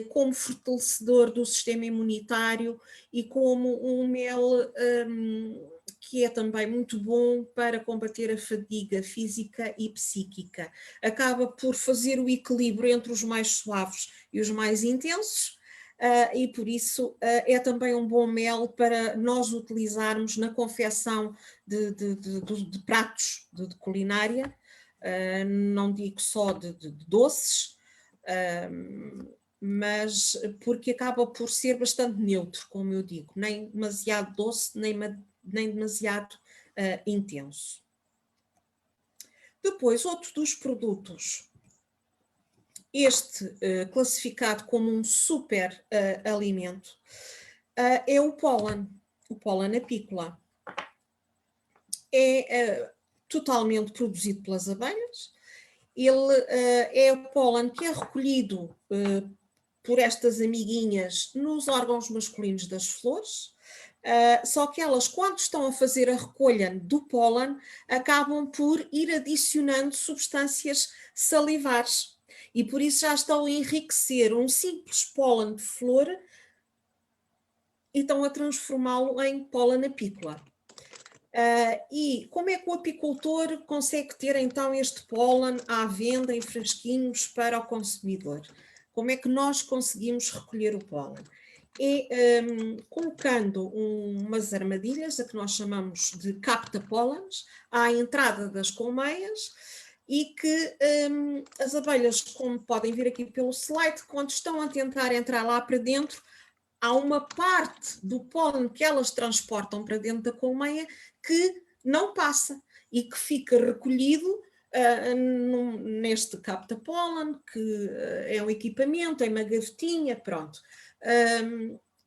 como fortalecedor do sistema imunitário e como um mel que é também muito bom para combater a fadiga física e psíquica. Acaba por fazer o equilíbrio entre os mais suaves e os mais intensos, e por isso é também um bom mel para nós utilizarmos na confecção de pratos de culinária, não digo só de doces, mas porque acaba por ser bastante neutro, como eu digo, nem demasiado doce, nem demasiado intenso. Depois, outro dos produtos, este classificado como um super alimento, é o pólen apícola. É totalmente produzido pelas abelhas. Ele é o pólen que é recolhido por estas amiguinhas nos órgãos masculinos das flores, só que elas, quando estão a fazer a recolha do pólen, acabam por ir adicionando substâncias salivares e por isso já estão a enriquecer um simples pólen de flor e estão a transformá-lo em pólen apícola. E como é que o apicultor consegue ter então este pólen à venda em frasquinhos para o consumidor? Como é que nós conseguimos recolher o pólen? É colocando umas armadilhas, a que nós chamamos de capta-pólenes, à entrada das colmeias, e que as abelhas, como podem ver aqui pelo slide, quando estão a tentar entrar lá para dentro, há uma parte do pólen que elas transportam para dentro da colmeia que não passa e que fica recolhido neste capta-pólen, que é um equipamento, é uma gavetinha, pronto.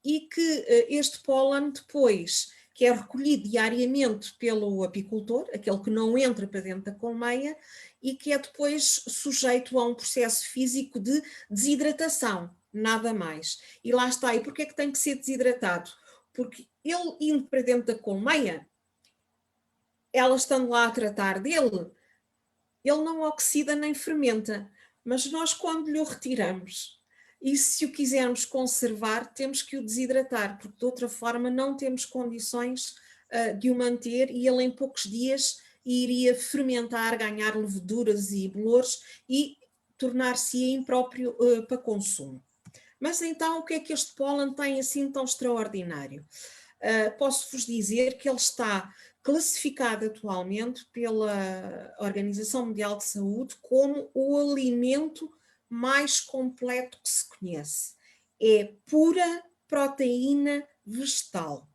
E que este pólen depois, que é recolhido diariamente pelo apicultor, aquele que não entra para dentro da colmeia, e que é depois sujeito a um processo físico de desidratação, nada mais. E lá está. E porquê é que tem que ser desidratado? Porque ele indo para dentro da colmeia, ela estando lá a tratar dele, ele não oxida nem fermenta. Mas nós, quando lhe o retiramos e se o quisermos conservar, temos que o desidratar, porque de outra forma não temos condições de o manter e ele em poucos dias iria fermentar, ganhar leveduras e bolores e tornar-se impróprio para consumo. Mas então o que é que este pólen tem assim tão extraordinário? Posso-vos dizer que ele está classificado atualmente pela Organização Mundial de Saúde como o alimento mais completo que se conhece. É pura proteína vegetal.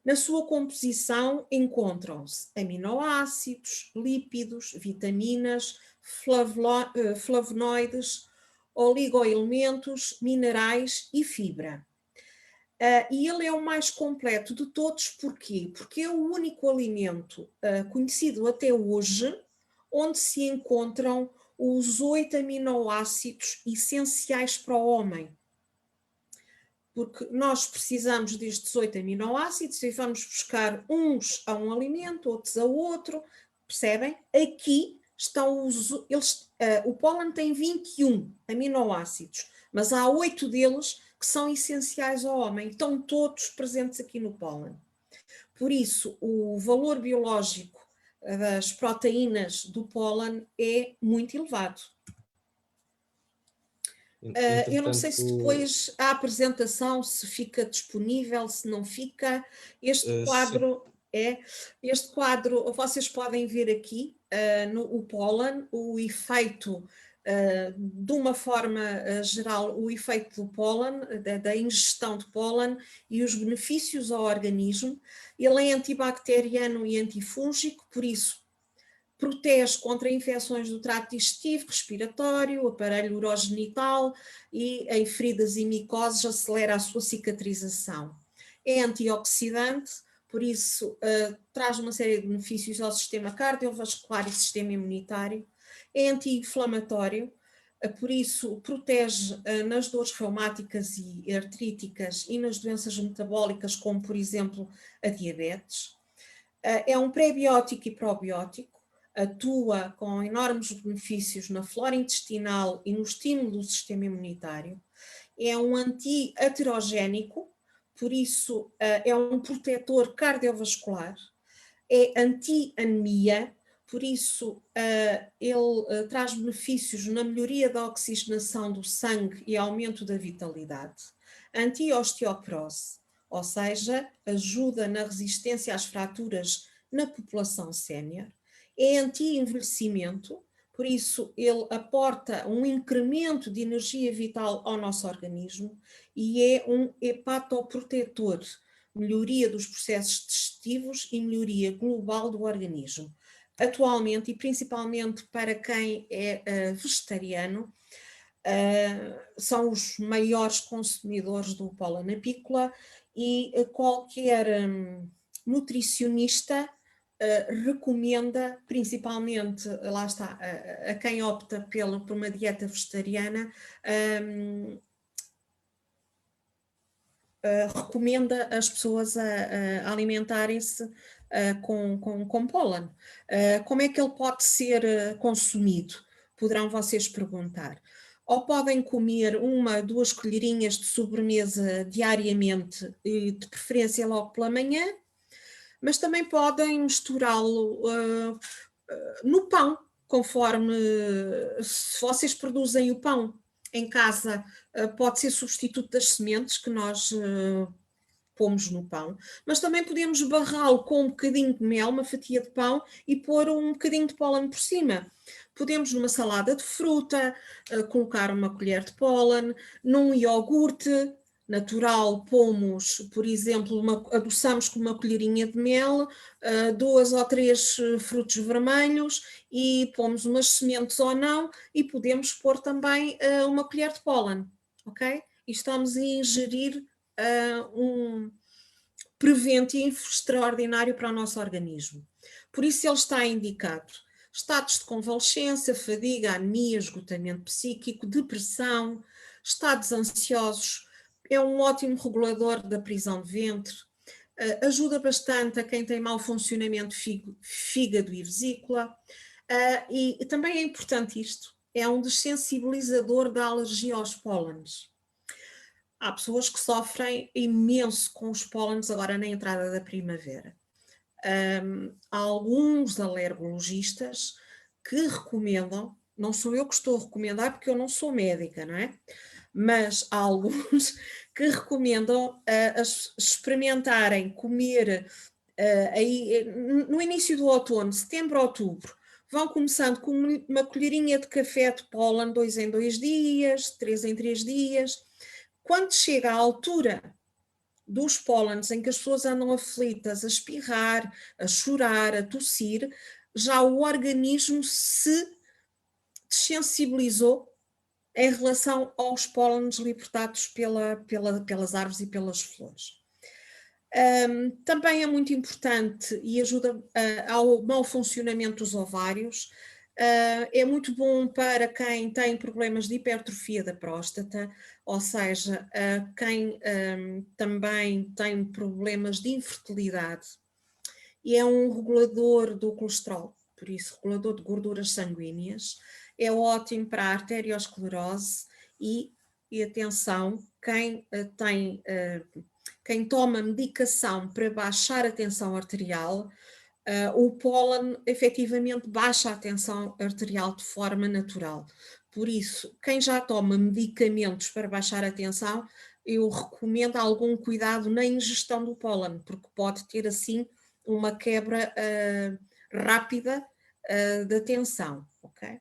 Na sua composição encontram-se aminoácidos, lípidos, vitaminas, flavonoides, oligoelementos, minerais e fibra. E ele é o mais completo de todos, porquê? Porque é o único alimento conhecido até hoje onde se encontram os 8 aminoácidos essenciais para o homem. Porque nós precisamos destes 8 aminoácidos e vamos buscar uns a um alimento, outros a outro, percebem? Aqui estão o pólen tem 21 aminoácidos, mas há 8 deles que são essenciais ao homem, estão todos presentes aqui no pólen. Por isso, o valor biológico das proteínas do pólen é muito elevado. Eu não sei se depois a apresentação se fica disponível, se não fica. Este quadro vocês podem ver aqui o pólen, o efeito de uma forma geral, o efeito do pólen, da ingestão de pólen e os benefícios ao organismo. Ele é antibacteriano e antifúngico, por isso protege contra infecções do trato digestivo, respiratório, aparelho urogenital e em feridas e micoses acelera a sua cicatrização. É antioxidante, por isso traz uma série de benefícios ao sistema cardiovascular e sistema imunitário. É anti-inflamatório, por isso protege nas dores reumáticas e artríticas e nas doenças metabólicas, como por exemplo a diabetes. É um prebiótico e probiótico, atua com enormes benefícios na flora intestinal e no estímulo do sistema imunitário. É um anti-aterogénico, por isso é um protetor cardiovascular. É anti-anemia, por isso ele traz benefícios na melhoria da oxigenação do sangue e aumento da vitalidade. Anti-osteoporose, ou seja, ajuda na resistência às fraturas na população sénior. É anti-envelhecimento, por isso ele aporta um incremento de energia vital ao nosso organismo e é um hepatoprotetor, melhoria dos processos digestivos e melhoria global do organismo. Atualmente, e principalmente para quem é vegetariano, são os maiores consumidores do pólen apícola e qualquer nutricionista recomenda, principalmente, lá está, a quem opta por uma dieta vegetariana, recomenda as pessoas a alimentarem-se com pólen. Como é que ele pode ser consumido? Poderão vocês perguntar. Ou podem comer 1, 2 colherinhas de sobremesa diariamente, de preferência logo pela manhã, mas também podem misturá-lo no pão, conforme se vocês produzem o pão em casa, pode ser substituto das sementes que nós pomos no pão, mas também podemos barrá-lo com um bocadinho de mel, uma fatia de pão e pôr um bocadinho de pólen por cima. Podemos numa salada de fruta, colocar uma colher de pólen, num iogurte natural pomos, por exemplo, adoçamos com uma colherinha de mel, 2 ou 3 frutos vermelhos e pomos umas sementes ou não e podemos pôr também uma colher de pólen, ok? E estamos a ingerir um preventivo extraordinário para o nosso organismo. Por isso ele está indicado estados de convalescença, fadiga, anemia, esgotamento psíquico, depressão, estados ansiosos. É um ótimo regulador da prisão de ventre, ajuda bastante a quem tem mau funcionamento fígado e vesícula, e também é importante isto, é um dessensibilizador da alergia aos pólenes. Há pessoas que sofrem imenso com os pólenes agora na entrada da primavera. Há alguns alergologistas que recomendam, não sou eu que estou a recomendar porque eu não sou médica, não é? Mas há alguns que recomendam experimentarem comer aí, no início do outono, setembro, outubro, vão começando com uma colherinha de café de pólen 2 em 2 dias, 3 em 3 dias. Quando chega à altura dos pólenes em que as pessoas andam aflitas, a espirrar, a chorar, a tossir, já o organismo se desensibilizou em relação aos pólenes libertados pelas árvores e pelas flores. Também é muito importante e ajuda ao mau funcionamento dos ovários. É muito bom para quem tem problemas de hipertrofia da próstata, ou seja, quem também tem problemas de infertilidade. E é um regulador do colesterol, por isso, regulador de gorduras sanguíneas. É ótimo para a arteriosclerose e atenção, quem toma medicação para baixar a tensão arterial, o pólen efetivamente baixa a tensão arterial de forma natural. Por isso, quem já toma medicamentos para baixar a tensão, eu recomendo algum cuidado na ingestão do pólen, porque pode ter assim uma quebra rápida da tensão, ok?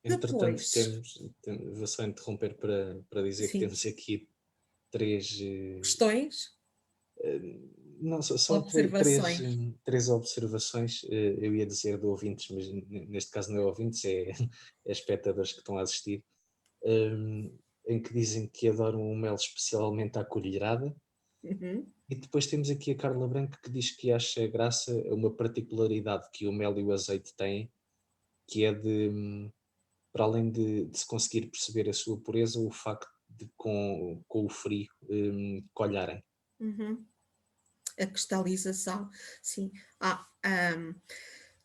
Entretanto, Depois, vou só interromper para dizer que sim, temos aqui três, questões, não, só observações. três observações, eu ia dizer de ouvintes, mas neste caso não é ouvintes, é espectadores que estão a assistir, em que dizem que adoram o mel especialmente à colherada. Uhum. E depois temos aqui a Carla Branco que diz que acha graça a uma particularidade que o mel e o azeite têm, que é para além de se conseguir perceber a sua pureza, o facto de com o frio coalharem. Uhum. A cristalização, sim.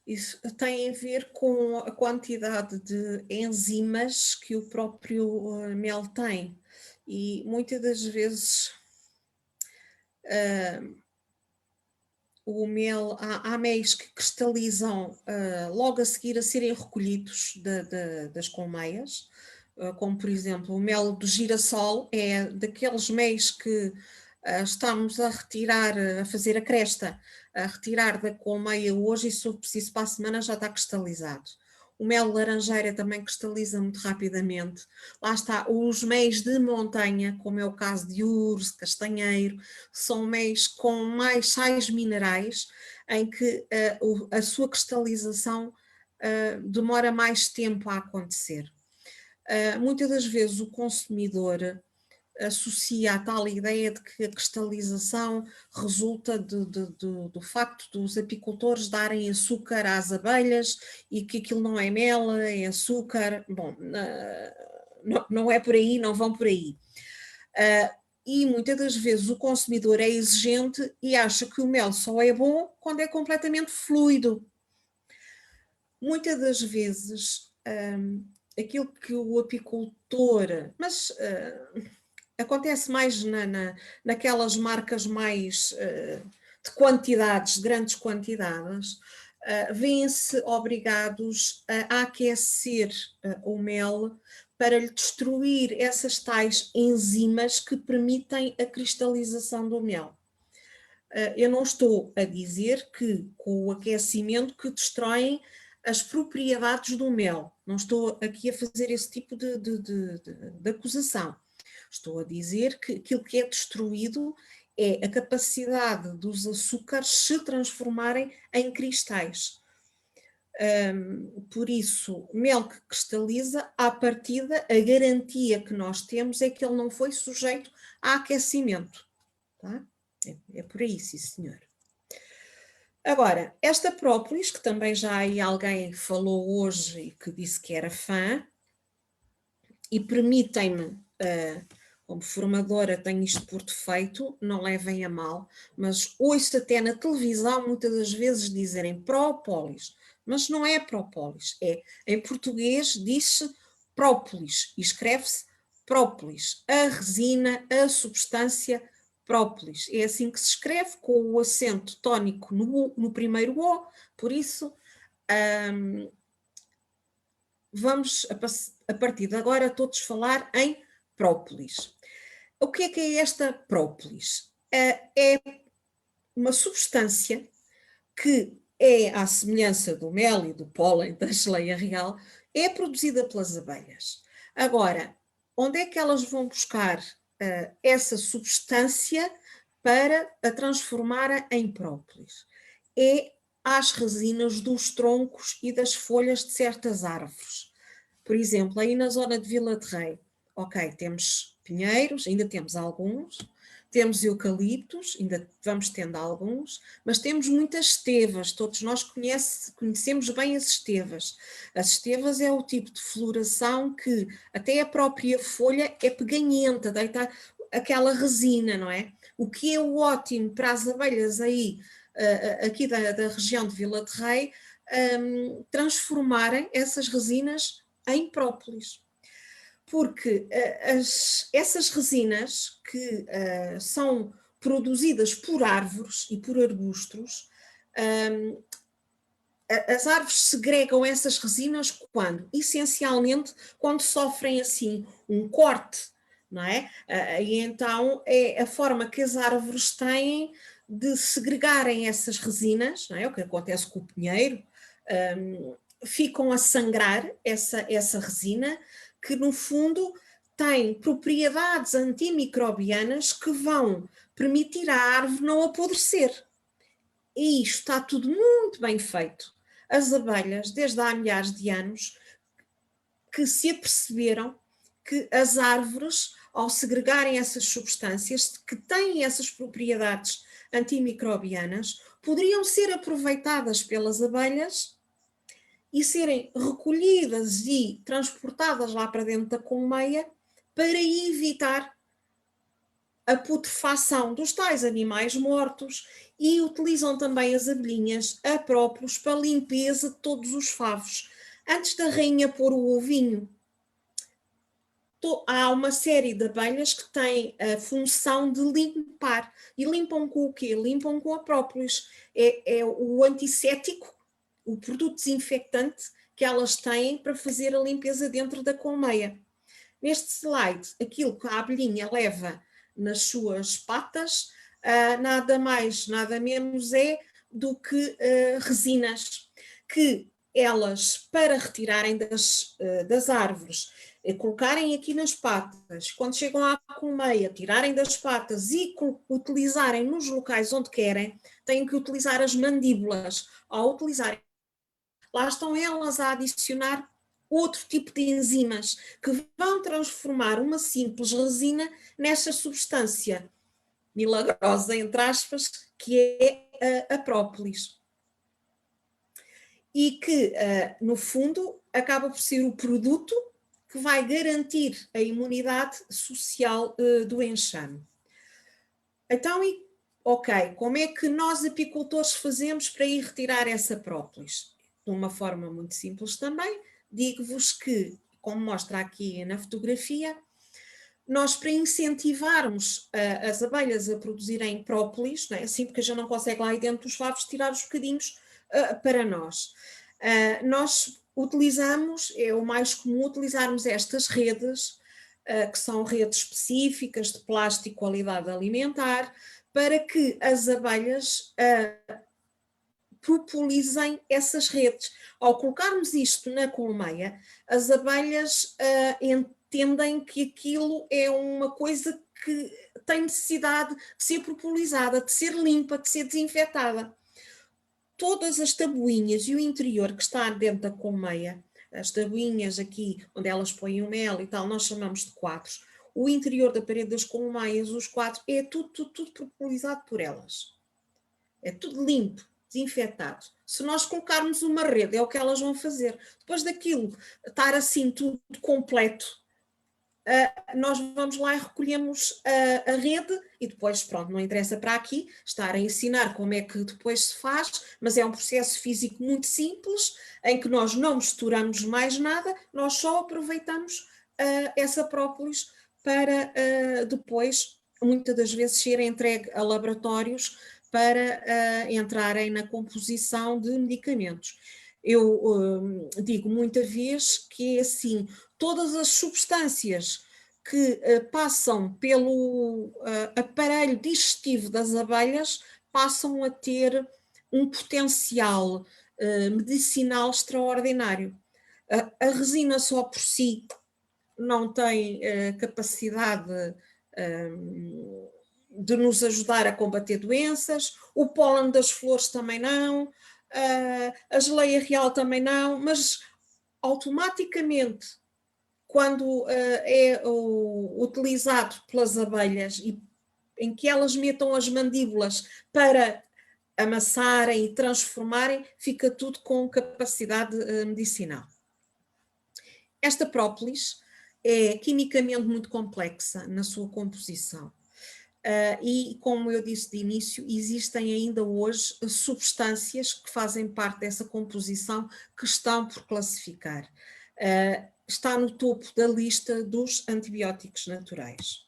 Isso tem a ver com a quantidade de enzimas que o próprio mel tem. E muitas das vezes o mel, há méis que cristalizam logo a seguir a serem recolhidos das colmeias, como por exemplo o mel do girassol, é daqueles méis que estamos a retirar, a fazer a cresta, a retirar da colmeia hoje e se for preciso para a semana já está cristalizado. O mel de laranjeira também cristaliza muito rapidamente. Lá está, os méis de montanha, como é o caso de urso, castanheiro, são méis com mais sais minerais, em que a sua cristalização demora mais tempo a acontecer. Muitas das vezes o consumidor associa a tal ideia de que a cristalização resulta do facto dos apicultores darem açúcar às abelhas e que aquilo não é mel, é açúcar. Bom, não é por aí, não vão por aí. E muitas das vezes o consumidor é exigente e acha que o mel só é bom quando é completamente fluido. Muitas das vezes aquilo que o apicultor, mas acontece mais naquelas marcas mais de quantidades, de grandes quantidades, vêm-se obrigados a aquecer o mel para lhe destruir essas tais enzimas que permitem a cristalização do mel. Eu não estou a dizer que com o aquecimento que destroem as propriedades do mel, não estou aqui a fazer esse tipo de acusação. Estou a dizer que aquilo que é destruído é a capacidade dos açúcares se transformarem em cristais. Por isso, mel que cristaliza, à partida, a garantia que nós temos é que ele não foi sujeito a aquecimento. Tá? É por aí, sim, senhor. Agora, esta própolis, que também já aí alguém falou hoje e que disse que era fã, e permitem-me como formadora tenho isto por defeito, não levem a mal, mas ouço até na televisão muitas das vezes dizerem própolis, mas não é própolis, em português diz-se própolis e escreve-se própolis, a resina, a substância própolis. É assim que se escreve, com o acento tónico no primeiro O, por isso vamos a partir de agora todos falar em própolis. O que é esta própolis? É uma substância que é à semelhança do mel e do pólen da geleia real, é produzida pelas abelhas. Agora, onde é que elas vão buscar essa substância para a transformar em própolis? É às resinas dos troncos e das folhas de certas árvores. Por exemplo, aí na zona de Vila de Rei, ok, temos pinheiros, ainda temos alguns, temos eucaliptos, ainda vamos tendo alguns, mas temos muitas estevas, todos nós conhecemos bem as estevas. As estevas é o tipo de floração que até a própria folha é peganhenta, deita aquela resina, não é? O que é ótimo para as abelhas aí, aqui da região de Vila de Rei, transformarem essas resinas em própolis. Porque essas resinas que são produzidas por árvores e por arbustos, as árvores segregam essas resinas quando? Essencialmente quando sofrem assim um corte, não é? E então é a forma que as árvores têm de segregarem essas resinas, não é? O que acontece com o pinheiro, ficam a sangrar essa resina, que no fundo tem propriedades antimicrobianas que vão permitir à árvore não apodrecer. E isto está tudo muito bem feito. As abelhas, desde há milhares de anos, que se aperceberam que as árvores, ao segregarem essas substâncias que têm essas propriedades antimicrobianas, poderiam ser aproveitadas pelas abelhas e serem recolhidas e transportadas lá para dentro da colmeia para evitar a putrefação dos tais animais mortos, e utilizam também as abelhinhas a próprios para a limpeza de todos os favos. Antes da rainha pôr o ovinho, há uma série de abelhas que têm a função de limpar. E limpam com o quê? Limpam com a própolis. É o antisséptico, o produto desinfectante que elas têm para fazer a limpeza dentro da colmeia. Neste slide, aquilo que a abelhinha leva nas suas patas, nada mais, nada menos é do que resinas, que elas, para retirarem das árvores, colocarem aqui nas patas, quando chegam à colmeia, tirarem das patas e utilizarem nos locais onde querem, têm que utilizar as mandíbulas. Ao utilizarem, lá estão elas a adicionar outro tipo de enzimas que vão transformar uma simples resina nessa substância milagrosa, entre aspas, que é a própolis. E que, no fundo, acaba por ser o produto que vai garantir a imunidade social do enxame. Então, ok, como é que nós apicultores fazemos para ir retirar essa própolis? De uma forma muito simples também, digo-vos que, como mostra aqui na fotografia, nós, para incentivarmos as abelhas a produzirem própolis, não é? Assim, porque a gente não consegue lá dentro dos favos tirar os bocadinhos para nós. Nós utilizamos, é o mais comum utilizarmos estas redes, que são redes específicas de plástico de qualidade alimentar, para que as abelhas propolizem essas redes. Ao colocarmos isto na colmeia, as abelhas entendem que aquilo é uma coisa que tem necessidade de ser propolizada, de ser limpa, de ser desinfetada. Todas as tabuinhas e o interior que está dentro da colmeia, as tabuinhas aqui onde elas põem o mel e tal, nós chamamos de quadros. O interior da parede das colmeias, os quadros, é tudo propolizado por elas. É tudo limpo, desinfetado. Se nós colocarmos uma rede, é o que elas vão fazer. Depois daquilo estar assim tudo completo, nós vamos lá e recolhemos a rede e depois, pronto, não interessa para aqui estar a ensinar como é que depois se faz, mas é um processo físico muito simples, em que nós não misturamos mais nada, nós só aproveitamos essa própolis para depois, muitas das vezes, ser entregue a laboratórios para entrarem na composição de medicamentos. Eu digo muita vez que é assim, todas as substâncias que passam pelo aparelho digestivo das abelhas passam a ter um potencial medicinal extraordinário. A resina só por si não tem capacidade de nos ajudar a combater doenças, o pólen das flores também não, a geleia real também não, mas automaticamente, quando é utilizado pelas abelhas e em que elas metam as mandíbulas para amassarem e transformarem, fica tudo com capacidade medicinal. Esta própolis é quimicamente muito complexa na sua composição. E, como eu disse de início, existem ainda hoje substâncias que fazem parte dessa composição que estão por classificar. Está no topo da lista dos antibióticos naturais.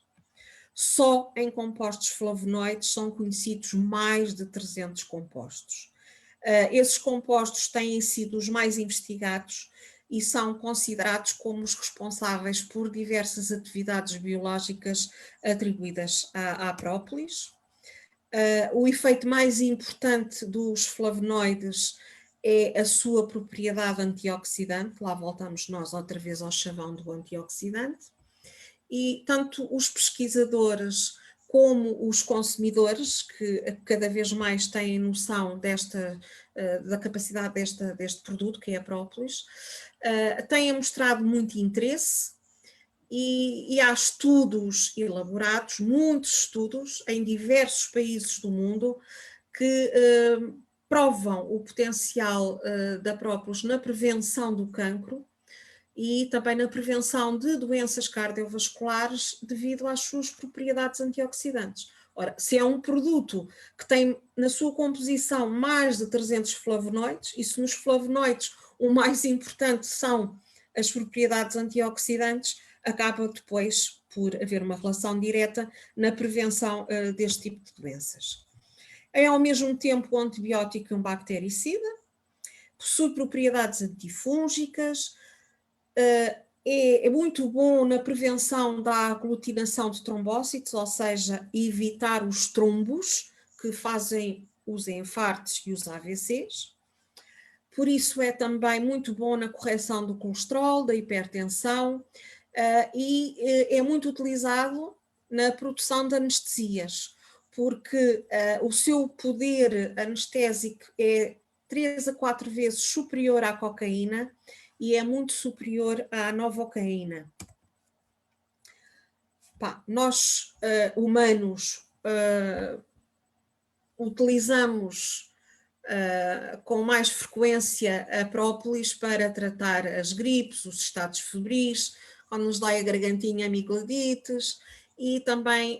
Só em compostos flavonoides são conhecidos mais de 300 compostos. Esses compostos têm sido os mais investigados e são considerados como os responsáveis por diversas atividades biológicas atribuídas à própolis. O efeito mais importante dos flavonoides é a sua propriedade antioxidante, lá voltamos nós outra vez ao chavão do antioxidante, e tanto os pesquisadores como os consumidores, que cada vez mais têm noção da capacidade deste produto, que é a própolis, têm mostrado muito interesse e há estudos elaborados, muitos estudos em diversos países do mundo que provam o potencial da própolis na prevenção do cancro e também na prevenção de doenças cardiovasculares devido às suas propriedades antioxidantes. Ora, se é um produto que tem na sua composição mais de 300 flavonoides, e se nos flavonoides o mais importante são as propriedades antioxidantes, acaba depois por haver uma relação direta na prevenção deste tipo de doenças. É ao mesmo tempo um antibiótico e um bactericida, possui propriedades antifúngicas, é muito bom na prevenção da aglutinação de trombócitos, ou seja, evitar os trombos que fazem os infartos e os AVCs. Por isso é também muito bom na correção do colesterol, da hipertensão e é muito utilizado na produção de anestesias, porque o seu poder anestésico é 3 a 4 vezes superior à cocaína e é muito superior à novocaína. Nós, humanos, utilizamos com mais frequência a própolis para tratar as gripes, os estados febris, quando nos dói a gargantinha, amigdalites, e também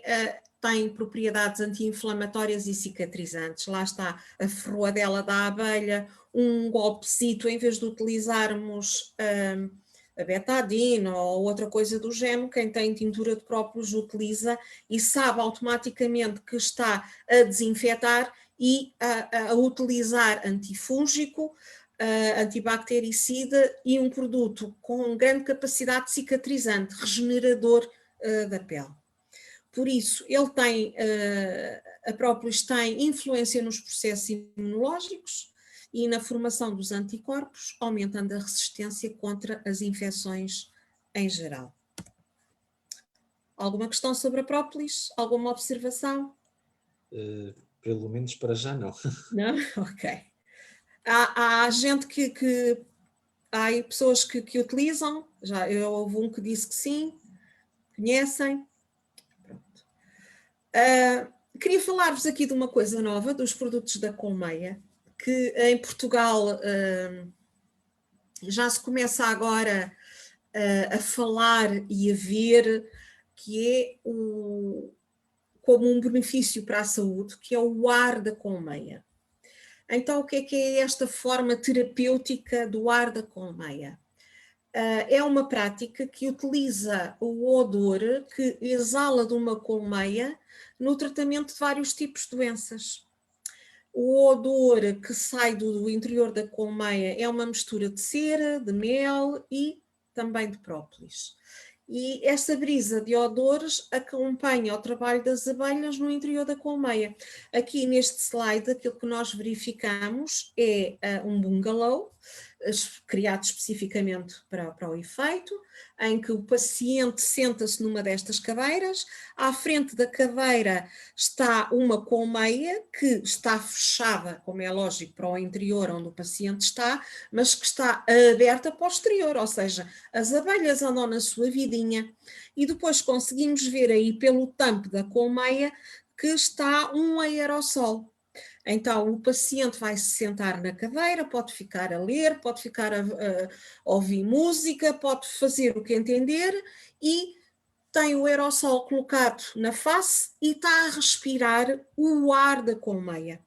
tem propriedades anti-inflamatórias e cicatrizantes. Lá está a ferroadela da abelha, um golpecito, em vez de utilizarmos a betadine ou outra coisa do género, quem tem tintura de própolis utiliza e sabe automaticamente que está a desinfetar e a utilizar antifúngico, antibactericida e um produto com grande capacidade cicatrizante, regenerador da pele. Por isso, a própolis tem influência nos processos imunológicos e na formação dos anticorpos, aumentando a resistência contra as infecções em geral. Alguma questão sobre a própolis? Alguma observação? Pelo menos para já não. Não? Ok. Há gente há pessoas que utilizam, houve um que disse que sim, conhecem. Pronto. Queria falar-vos aqui de uma coisa nova, dos produtos da colmeia, que em Portugal já se começa agora a falar e a ver, que é como um benefício para a saúde, que é o ar da colmeia. Então, o que é esta forma terapêutica do ar da colmeia? É uma prática que utiliza o odor que exala de uma colmeia no tratamento de vários tipos de doenças. O odor que sai do interior da colmeia é uma mistura de cera, de mel e também de própolis. E essa brisa de odores acompanha o trabalho das abelhas no interior da colmeia. Aqui neste slide, aquilo que nós verificamos é um bungalow, criado especificamente para o efeito, em que o paciente senta-se numa destas cadeiras, à frente da cadeira está uma colmeia que está fechada, como é lógico, para o interior onde o paciente está, mas que está aberta para o exterior, ou seja, as abelhas andam na sua vidinha e depois conseguimos ver aí pelo tampo da colmeia que está um aerossol. Então, o paciente vai se sentar na cadeira, pode ficar a ler, pode ficar a ouvir música, pode fazer o que entender e tem o aerossol colocado na face e está a respirar o ar da colmeia.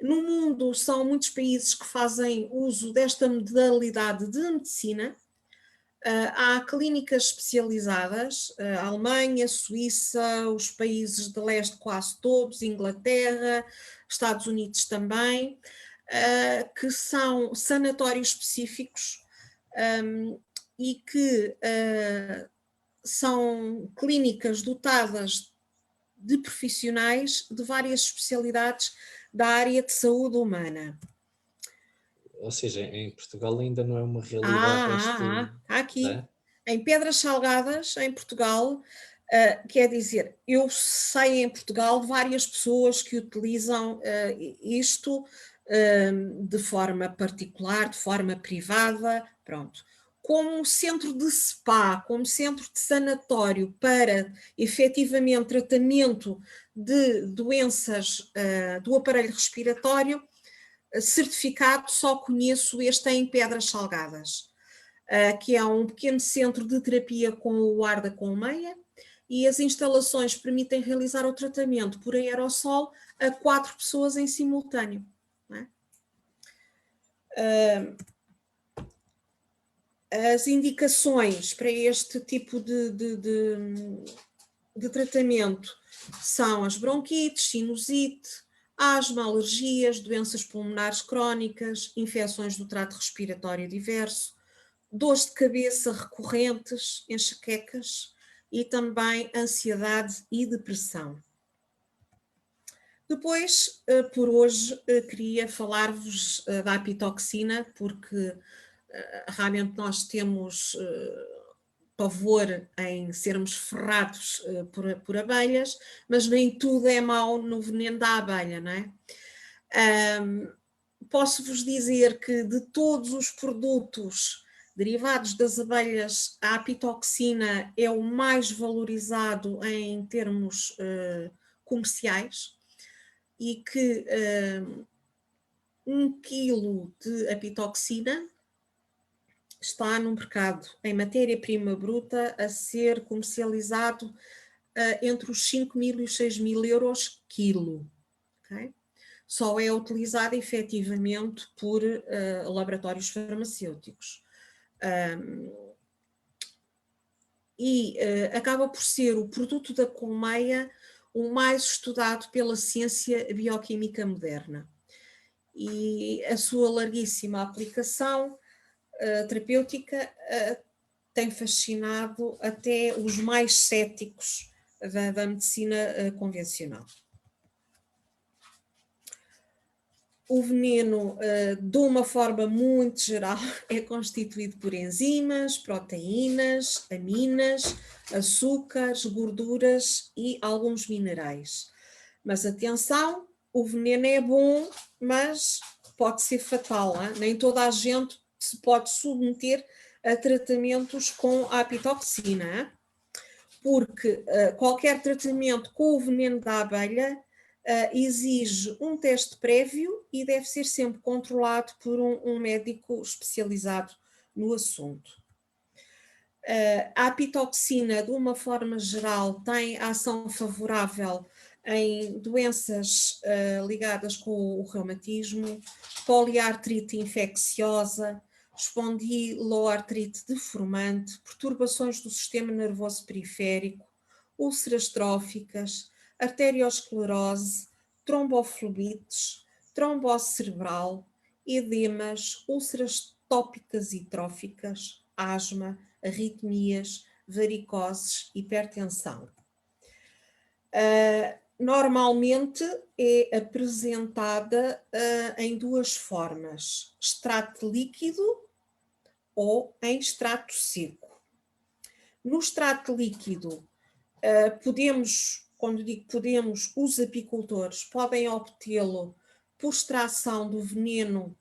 No mundo, são muitos países que fazem uso desta modalidade de medicina. Há clínicas especializadas, a Alemanha, Suíça, os países de leste quase todos, Inglaterra, Estados Unidos também, que são sanatórios específicos e que são clínicas dotadas de profissionais de várias especialidades da área de saúde humana. Ou seja, em Portugal ainda não é uma realidade Está aqui. É? Em Pedras Salgadas, em Portugal, quer dizer, eu sei em Portugal várias pessoas que utilizam isto de forma particular, de forma privada, pronto. Como centro de spa, como centro de sanatório para efetivamente tratamento de doenças do aparelho respiratório, certificado, só conheço este em Pedras Salgadas, que é um pequeno centro de terapia com o ar da colmeia, e as instalações permitem realizar o tratamento por aerossol a 4 pessoas em simultâneo. Não é? As indicações para este tipo de tratamento são as bronquites, sinusite, asma, alergias, doenças pulmonares crónicas, infecções do trato respiratório diverso, dores de cabeça recorrentes, enxaquecas e também ansiedade e depressão. Depois, por hoje, queria falar-vos da apitoxina, porque realmente nós temos pavor em sermos ferrados por abelhas, mas nem tudo é mau no veneno da abelha, não é? Posso-vos dizer que de todos os produtos derivados das abelhas, a apitoxina é o mais valorizado em termos comerciais e que 1 quilo de apitoxina está no mercado em matéria-prima bruta a ser comercializado entre os 5.000 e os 6.000 euros quilo. Okay? Só é utilizada efetivamente por laboratórios farmacêuticos. Acaba por ser o produto da colmeia o mais estudado pela ciência bioquímica moderna. E a sua larguíssima aplicação terapêutica tem fascinado até os mais céticos da medicina convencional. O veneno, de uma forma muito geral, é constituído por enzimas, proteínas, aminas, açúcares, gorduras e alguns minerais. Mas atenção, o veneno é bom, mas pode ser fatal. Hein? Nem toda a gente se pode submeter a tratamentos com a apitoxina, hein? Porque qualquer tratamento com o veneno da abelha exige um teste prévio e deve ser sempre controlado por um médico especializado no assunto. A apitoxina, de uma forma geral, tem ação favorável em doenças ligadas com o reumatismo, poliartrite infecciosa, espondiloartrite deformante, perturbações do sistema nervoso periférico, úlceras tróficas, arteriosclerose, tromboflebites, trombose cerebral, edemas, úlceras tópicas e tróficas, asma, arritmias, varicoses, hipertensão. Normalmente é apresentada em duas formas: extrato líquido ou em extrato seco. No extrato líquido, podemos, quando digo podemos, os apicultores podem obtê-lo por extração do veneno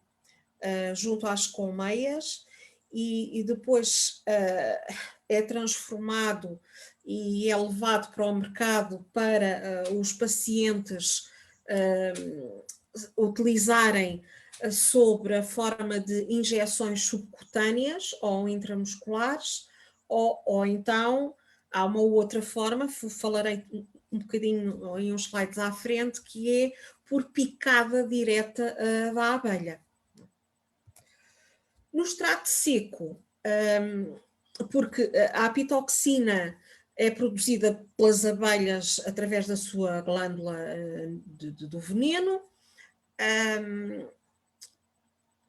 junto às colmeias e depois é transformado e é levado para o mercado para os pacientes utilizarem sobre a forma de injeções subcutâneas ou intramusculares, ou então há uma outra forma, falarei um bocadinho em uns slides à frente, que é por picada direta da abelha. No extrato seco, porque a apitoxina é produzida pelas abelhas através da sua glândula do veneno,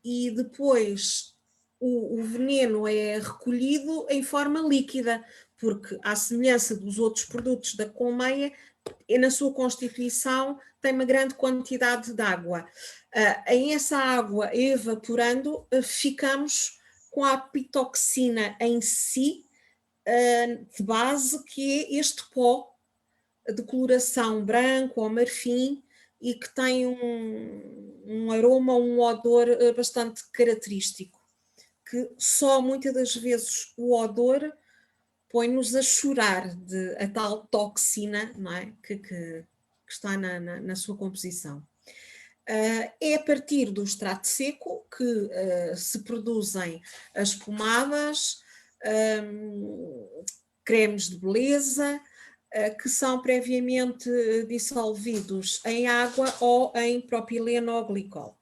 e depois o veneno é recolhido em forma líquida, porque à semelhança dos outros produtos da colmeia, na sua constituição tem uma grande quantidade de água. Em essa água evaporando, ficamos com a apitoxina em si, de base, que é este pó de coloração branco ou marfim e que tem um aroma, um odor bastante característico, que só muitas das vezes o odor põe-nos a chorar de a tal toxina, não é? que está na sua composição. É a partir do extrato seco que se produzem as pomadas, cremes de beleza, que são previamente dissolvidos em água ou em propileno-glicol.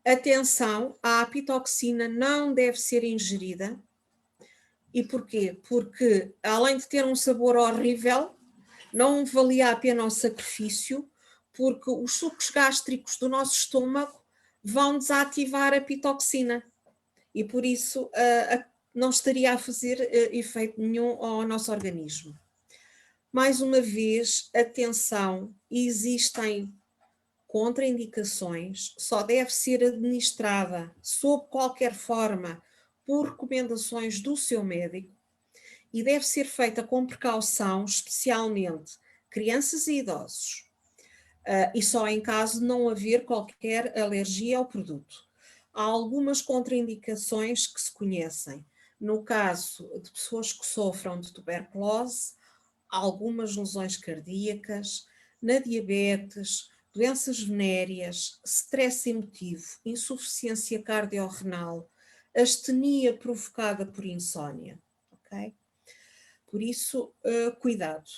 Atenção, a apitoxina não deve ser ingerida. E porquê? Porque, além de ter um sabor horrível, não valia a pena o sacrifício, porque os sucos gástricos do nosso estômago vão desativar a apitoxina e por isso não estaria a fazer efeito nenhum ao nosso organismo. Mais uma vez, atenção, existem contraindicações, só deve ser administrada sob qualquer forma por recomendações do seu médico e deve ser feita com precaução, especialmente crianças e idosos, e só em caso de não haver qualquer alergia ao produto. Há algumas contraindicações que se conhecem. No caso de pessoas que sofram de tuberculose, algumas lesões cardíacas, na diabetes, doenças venéreas, stress emotivo, insuficiência cardiorrenal, astenia provocada por insónia. Okay? Por isso, cuidado.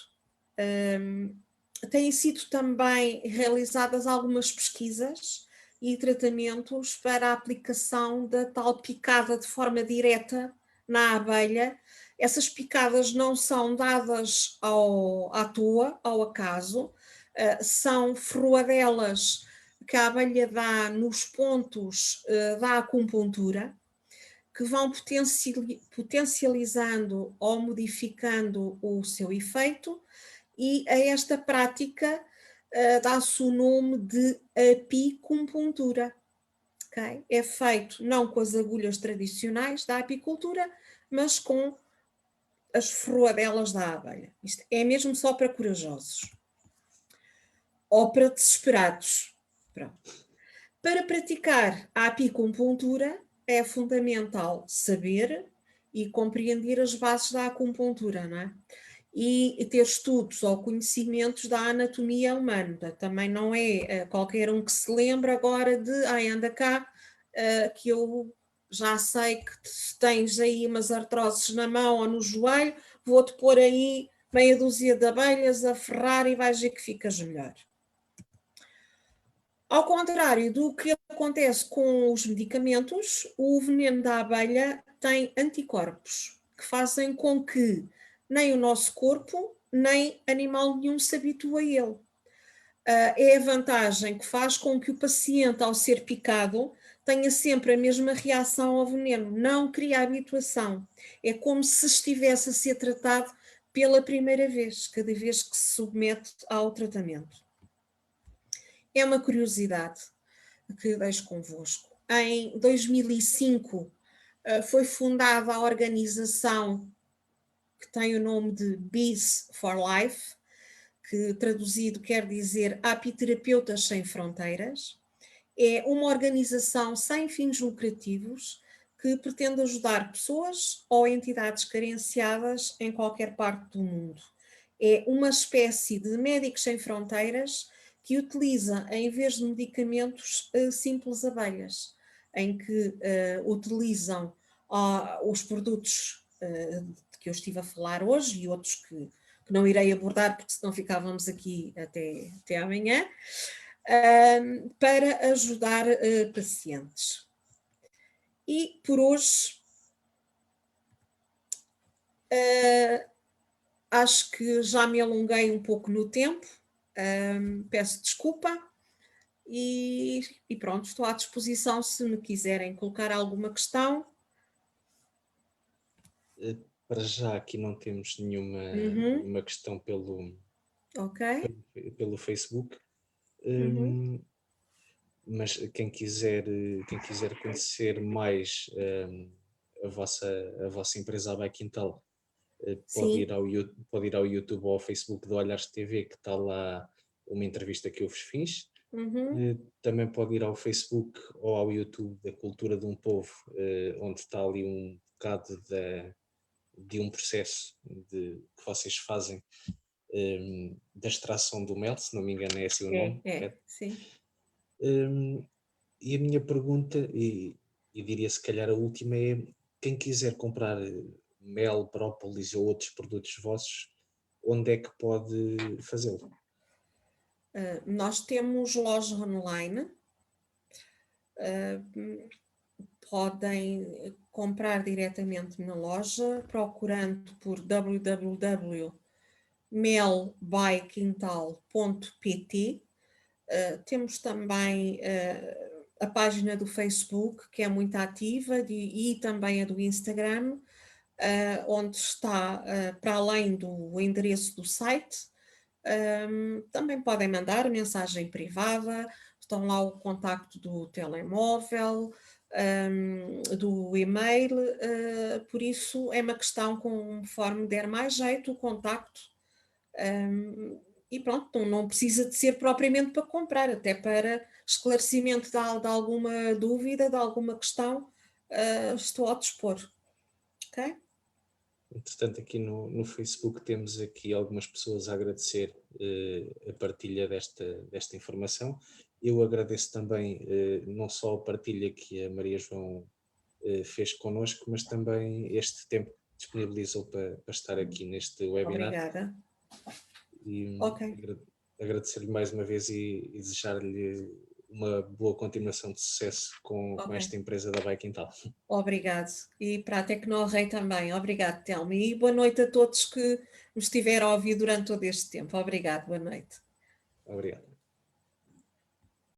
Têm sido também realizadas algumas pesquisas e tratamentos para a aplicação da tal picada de forma direta na abelha. Essas picadas não são dadas à toa, ao acaso, são ferroadelas que a abelha dá nos pontos da acupuntura, que vão potencializando ou modificando o seu efeito, e a esta prática dá-se o nome de apicultura. Okay? É feito não com as agulhas tradicionais da apicultura, mas com as ferroadelas da abelha. Isto é mesmo só para corajosos ou para desesperados. Pronto. Para praticar a apicultura é fundamental saber e compreender as bases da acupuntura, não é? E ter estudos ou conhecimentos da anatomia humana. Também não é qualquer um que se lembra agora de anda cá, que eu já sei que tens aí umas artroses na mão ou no joelho, vou-te pôr aí meia dúzia de abelhas a ferrar e vais ver que ficas melhor. Ao contrário do que acontece com os medicamentos, o veneno da abelha tem anticorpos que fazem com que nem o nosso corpo, nem animal nenhum se habitue a ele. É a vantagem que faz com que o paciente, ao ser picado, tenha sempre a mesma reação ao veneno, não cria habituação. É como se estivesse a ser tratado pela primeira vez, cada vez que se submete ao tratamento. É uma curiosidade que deixo convosco. Em 2005 foi fundada a organização que tem o nome de Bees for Life, que traduzido quer dizer Apiterapeutas Sem Fronteiras. É uma organização sem fins lucrativos que pretende ajudar pessoas ou entidades carenciadas em qualquer parte do mundo. É uma espécie de médicos sem fronteiras que utiliza, em vez de medicamentos, simples abelhas, em que utilizam os produtos que eu estive a falar hoje e outros que não irei abordar, porque senão ficávamos aqui até amanhã, para ajudar pacientes. E por hoje acho que já me alonguei um pouco no tempo, peço desculpa e pronto, estou à disposição se me quiserem colocar alguma questão. Para já aqui não temos nenhuma questão pelo Facebook. Mas quem quiser conhecer mais a vossa empresa, a Vai Quintal, pode ir ao YouTube ou ao Facebook do Olhares TV, que está lá uma entrevista que eu vos fiz. Também pode ir ao Facebook ou ao YouTube da Cultura de um Povo, onde está ali um bocado de um processo que vocês fazem da extração do mel, se não me engano é esse o nome. Sim. E a minha pergunta, e diria se calhar a última, é: quem quiser comprar mel, própolis ou outros produtos vossos, onde é que pode fazê-lo? Nós temos loja online, podem comprar diretamente na loja, procurando por www.melbyquintal.pt. Temos também a página do Facebook, que é muito ativa, e também a do Instagram, onde está, para além do endereço do site, também podem mandar mensagem privada, estão lá o contacto do telemóvel, do e-mail, por isso é uma questão, conforme der mais jeito, o contacto. E pronto, não precisa de ser propriamente para comprar, até para esclarecimento de alguma dúvida, de alguma questão, estou ao dispor. Ok? Entretanto, aqui no Facebook temos aqui algumas pessoas a agradecer a partilha desta informação. Eu agradeço também não só a partilha que a Maria João fez connosco, mas também este tempo que disponibilizou para estar aqui neste webinar. Obrigada. E Ok. agradecer-lhe mais uma vez e desejar-lhe uma boa continuação de sucesso com esta empresa da Vai Quintal. Obrigado. E para a Tecnorrei também. Obrigado, Telma. E boa noite a todos que nos estiveram a ouvir durante todo este tempo. Obrigado. Boa noite. Obrigado.